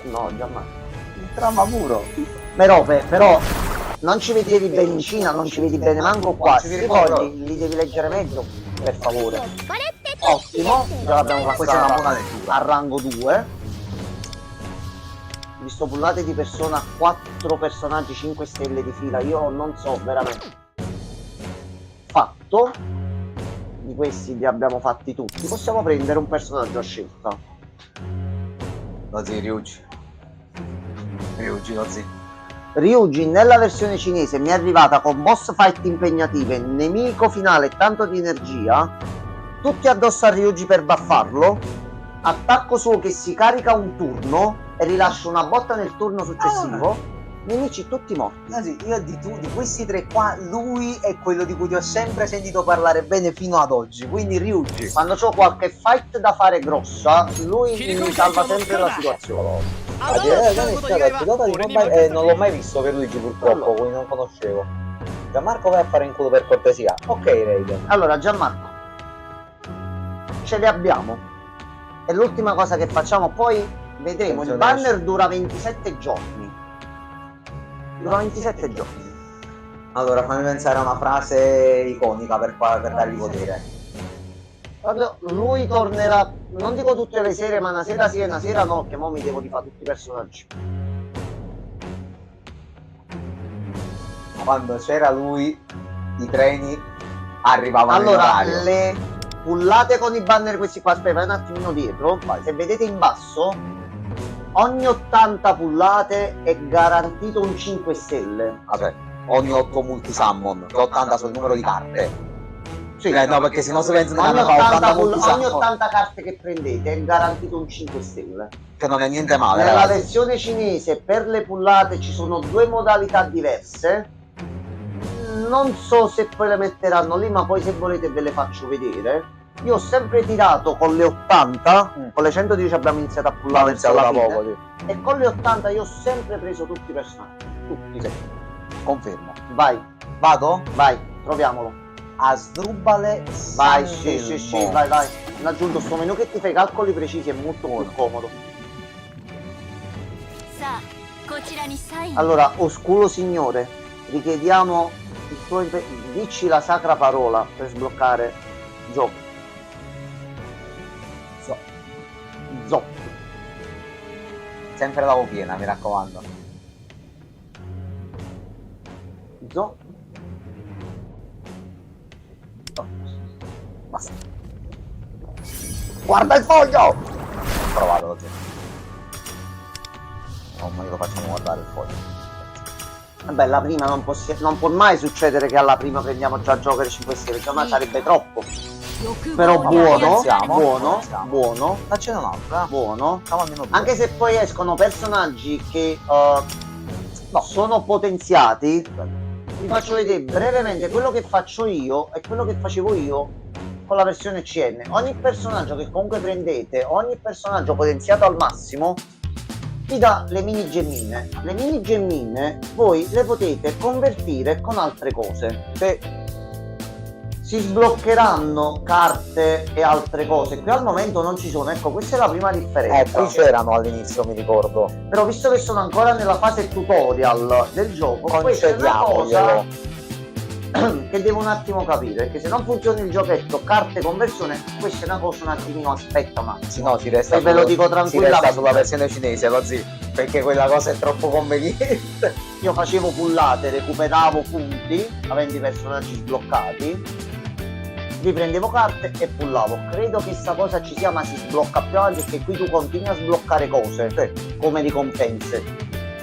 No, Gianmarco. Il tram a muro. Però non ci vedevi bene in Cina, non ci vedi bene manco qua. Ci Ti ricordo. ricordi? Li devi leggere meglio, per favore. これって Ottimo, già l'abbiamo Questa è una buona passata lettura. a rango 2. Visto pullate di persona 4 personaggi 5 stelle di fila, io non so veramente. Fatto. Di questi li abbiamo fatti tutti. Possiamo prendere un personaggio a scelta. Così, Ryuji. Ryuji, così. Ryuji nella versione cinese mi è arrivata con boss fight impegnative, nemico finale e tanto di energia, tutti addosso a Ryuji per buffarlo, attacco suo che si carica un turno e rilascia una botta nel turno successivo, nemici tutti morti. Così, io di questi tre qua, lui è quello di cui ti ho sempre sentito parlare bene fino ad oggi, quindi Ryuji. Quando c'ho qualche fight da fare grossa, lui mi salva sempre la situazione. Non l'ho mai visto per Luigi purtroppo, quindi non conoscevo. Gianmarco vai a fare in culo per cortesia. Ok, Reagan. Allora Gianmarco, ce le abbiamo. E l'ultima cosa che facciamo poi vedremo, il banner dura 27 giorni. Dura 27 giorni. Allora fammi pensare a una frase iconica per dargli potere. Quando lui tornerà, non dico tutte le sere, ma una sera sì e una sera no, che mo mi devo rifare tutti i personaggi. Quando c'era lui i treni arrivavano in Allora, orario. le pullate con i banner questi qua, aspetta, vai un attimino dietro. Se vedete in basso, ogni 80 pullate è garantito un 5 stelle. Vabbè, ogni 8 multisummon, che 80 sul numero di carte. Sì. No, perché sennò si pensano che Ogni hanno fatto 80, 80 ogni multisummon, 80 carte che prendete è garantito un 5 stelle. che non è niente male, Nella ragazzi. versione cinese per le pullate ci sono due modalità diverse. Non so se poi le metteranno lì, ma poi se volete ve le faccio vedere. Io ho sempre tirato con le 80, con le 110 abbiamo iniziato a pullare verso la fine, poco, sì. e con le 80 io ho sempre preso tutti i personaggi. Tutti. Sì. Confermo. Vai, Vado? vai, troviamolo. Asdrubale Vai, Sandelmo. sì, vai. Ho aggiunto sto menu che ti fa i calcoli precisi, è molto più comodo. さあこちらにサイン Allora, oscuro signore, richiediamo il tuo dici la sacra parola per sbloccare Zop. So. Zop. Sempre l'avevo piena, mi raccomando. Zop. Basta. Guarda il foglio! Provato così. Oh, ma io lo facciamo guardare il foglio. Vabbè, la prima non può mai succedere che alla prima prendiamo già Joker 5 stelle, ma sarebbe troppo. 欲 Però 望に buono, 操られ buono, Siamo. buono, Daccene un'altra. buono. Siamo almeno due. Anche se poi escono personaggi che sono potenziati, vi faccio vedere brevemente quello che faccio io e quello che facevo io con la versione CN. Ogni personaggio che comunque prendete, ogni personaggio potenziato al massimo, vi dà le mini gemmine. Le mini gemmine voi le potete convertire con altre cose. Si sbloccheranno carte e altre cose. Qui al momento non ci sono, ecco, questa è la prima differenza. qui c'erano all'inizio, mi ricordo. Però visto che sono ancora nella fase tutorial del gioco, questa è una cosa che devo un attimo capire, perché se non funziona il giochetto carte conversione, questa è una cosa un attimino aspetta, ma Sì, no, si resta, E ve lo dico si tranquillamente. resta sulla versione cinese così, perché quella cosa è troppo conveniente. io facevo pullate, recuperavo punti avendo i personaggi sbloccati, riprendevo carte e pullavo. Credo che sta cosa ci sia, ma si sblocca più avanti, perché qui tu continui a sbloccare cose come ricompense.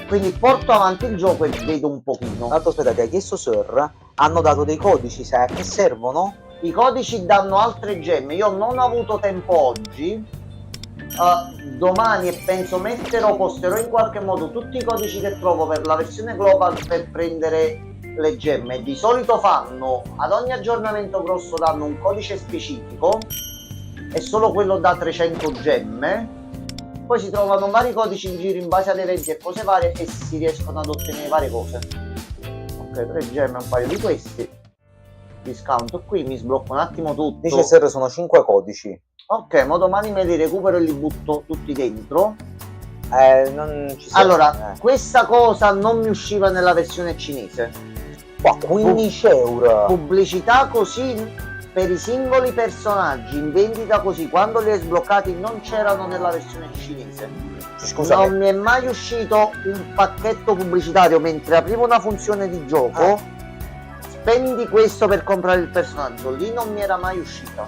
Quindi porto avanti il gioco e vedo un pochino. Tanto aspetta, ti ha chiesto Sir, hanno dato dei codici, sai a che servono? I codici danno altre gemme. Io non ho avuto tempo oggi. Domani e penso posterò in qualche modo tutti i codici che trovo per la versione global per prendere le gemme. Di solito fanno ad ogni aggiornamento grosso danno un codice specifico e solo quello da 300 gemme. Poi si trovano vari codici in giro in base ad eventi e cose varie e si riescono ad ottenere varie cose. Ok, 3 gemme, un paio di questi. Discount qui, mi sblocco un attimo tutto. Dice Sir, sono 5 codici. Ok, ma domani me li recupero e li butto tutti dentro. Non ci serve. Allora, questa cosa non mi usciva nella versione cinese. Qua, 15 euro. Pubblicità così per i singoli personaggi in vendita così, quando li hai sbloccati non c'erano nella versione cinese. Scusa, Non mi è mai uscito un pacchetto pubblicitario mentre aprivo una funzione di gioco. Spendi questo per comprare il personaggio, lì non mi era mai uscita.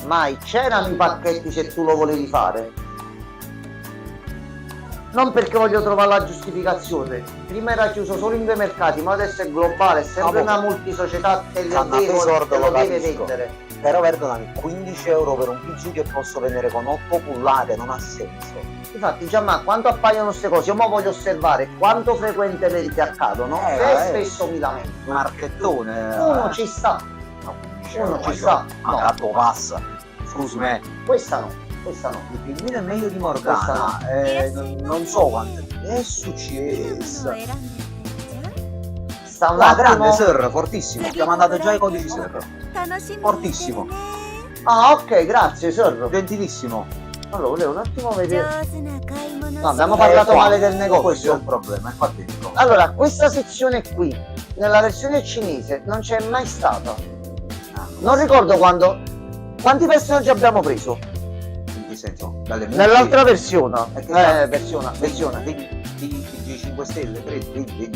Mai, c'erano i pacchetti se tu lo volevi fare. Non perché voglio trovare la giustificazione, prima era chiuso solo in 2 mercati, ma adesso è globale, è sempre una multisocietà, te lo deve vendere. Però perdonami, 15 euro per un PC che posso vendere con 8 pullate non ha senso. Infatti Gianma, quando appaiono queste cose, io mo voglio osservare quanto frequentemente accadono, se spesso mi lamento. Marchettone. Uno ci sta, No, 15 uno euro, ci sta. Ma No, gatto passa. Scusami. questa no, questa no. Il pinguino è meglio di Morgana. Non so quanto è successo. を選んでるんじ Sta un Ah, grande attimo... Sir, fortissimo. Ti ha mandato già i codici Sir. ゃ楽しみにしてるね Fortissimo. Ah, ok, grazie Sir. Gentilissimo. Allora, volevo un attimo vedere... 上手な買い物 No, abbiamo し parlato qua. male del Questo è negozio. un problema, è qua dentro. Allora, questa sezione qui, nella versione cinese, non c'è mai stata. Non ricordo quando... Quanti personaggi abbiamo preso? In che senso? Dalle Nell'altra versione. È che Versione. Ti 5 Stelle, credo.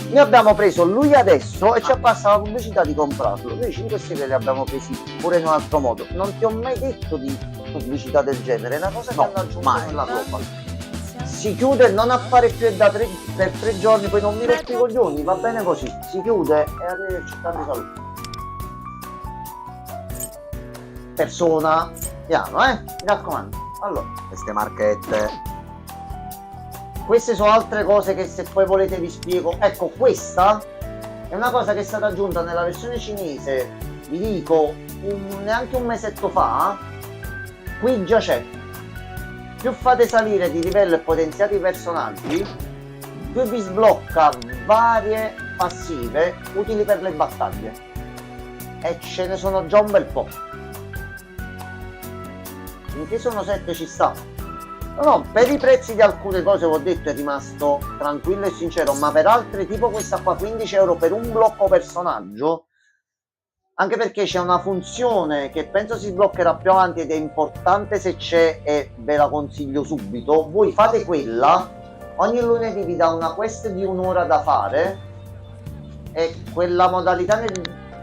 Noi abbiamo preso lui adesso e ci è passata la pubblicità di comprarlo. Noi 5 Stelle li abbiamo presi pure in un altro modo. Non ti ho mai detto di pubblicità del genere, è una cosa che No, hanno aggiunto mai. nella Global. Si chiude, non appare più per 3 giorni, poi non mi rompi i coglioni, va bene così. Si chiude e arrivederci, tanti saluti. Persona, piano, mi raccomando. Allora, Queste marchette. queste sono altre cose che se poi volete vi spiego. Ecco, questa è una cosa che è stata aggiunta nella versione cinese, vi dico, neanche un mesetto fa. Qui già c'è. Più fate salire di livello e potenziate i personaggi, più vi sblocca varie passive utili per le battaglie. E ce ne sono già un bel po'. Finché sono 7 ci sta. No, per i prezzi di alcune cose, vi ho detto, è rimasto tranquillo e sincero, ma per altre, tipo questa qua, 15 euro per un blocco personaggio, anche perché c'è una funzione che penso si sbloccherà più avanti ed è importante se c'è e ve la consiglio subito. Voi fate quella, ogni lunedì vi dà una quest di un'ora da fare e quella modalità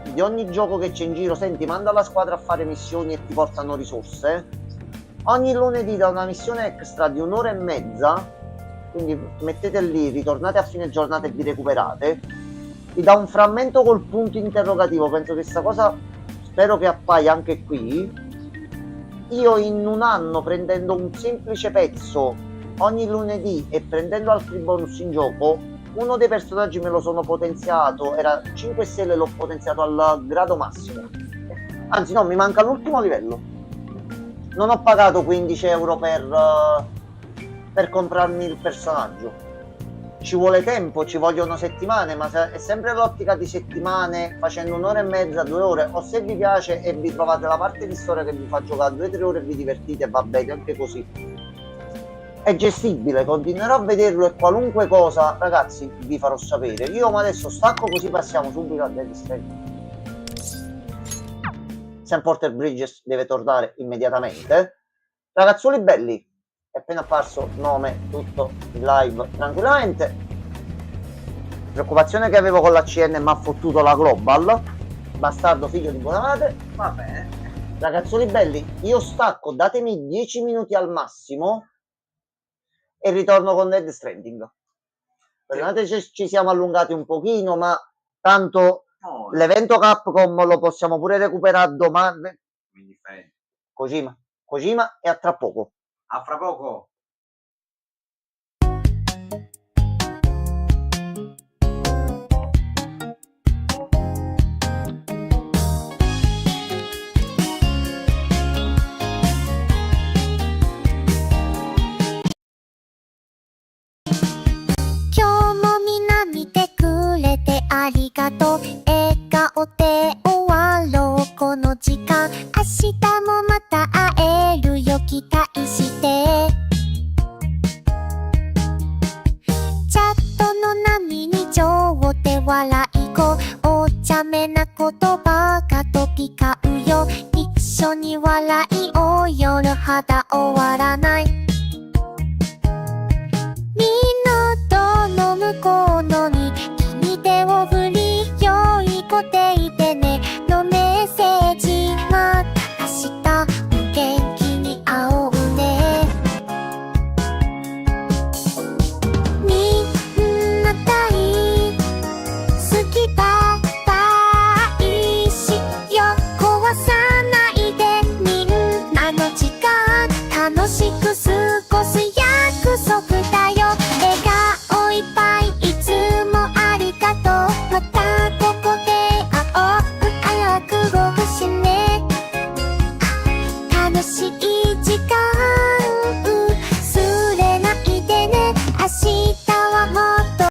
di ogni gioco che c'è in giro, senti, manda la squadra a fare missioni e ti portano risorse. Ogni lunedì da una missione extra di un'ora e mezza, quindi mettete lì, ritornate a fine giornata e vi recuperate, vi dà un frammento col punto interrogativo. Penso che questa cosa, spero che appaia anche qui. Io in un anno, prendendo un semplice pezzo ogni lunedì e prendendo altri bonus in gioco, uno dei personaggi me lo sono potenziato, era 5 stelle, l'ho potenziato al grado massimo. Anzi no, mi manca l'ultimo livello. Non ho pagato 15 euro per comprarmi il personaggio. Ci vuole tempo, ci vogliono settimane, ma è sempre l'ottica di settimane, facendo un'ora e mezza, 2 ore, o se vi piace e vi trovate la parte di storia che vi fa giocare 2-3 ore e vi divertite, va bene anche così. È gestibile, continuerò a vederlo e qualunque cosa, ragazzi, vi farò sapere. Io ma adesso stacco, così passiamo subito a Dead Stranding. Sam Porter Bridges deve tornare immediatamente. Ragazzuoli belli, è appena apparso nome, tutto in live tranquillamente. Preoccupazione che avevo con la CN mi ha fottuto la Global. Bastardo figlio di buona madre. Va bene. Ragazzuoli belli, io stacco, datemi 10 minuti al massimo e ritorno con Dead Stranding. Perdonate se ci siamo allungati un pochino, ma tanto No, l'evento Capcom lo possiamo pure recuperare domani. mi indifferente. Kojima e a tra poco. A fra poco.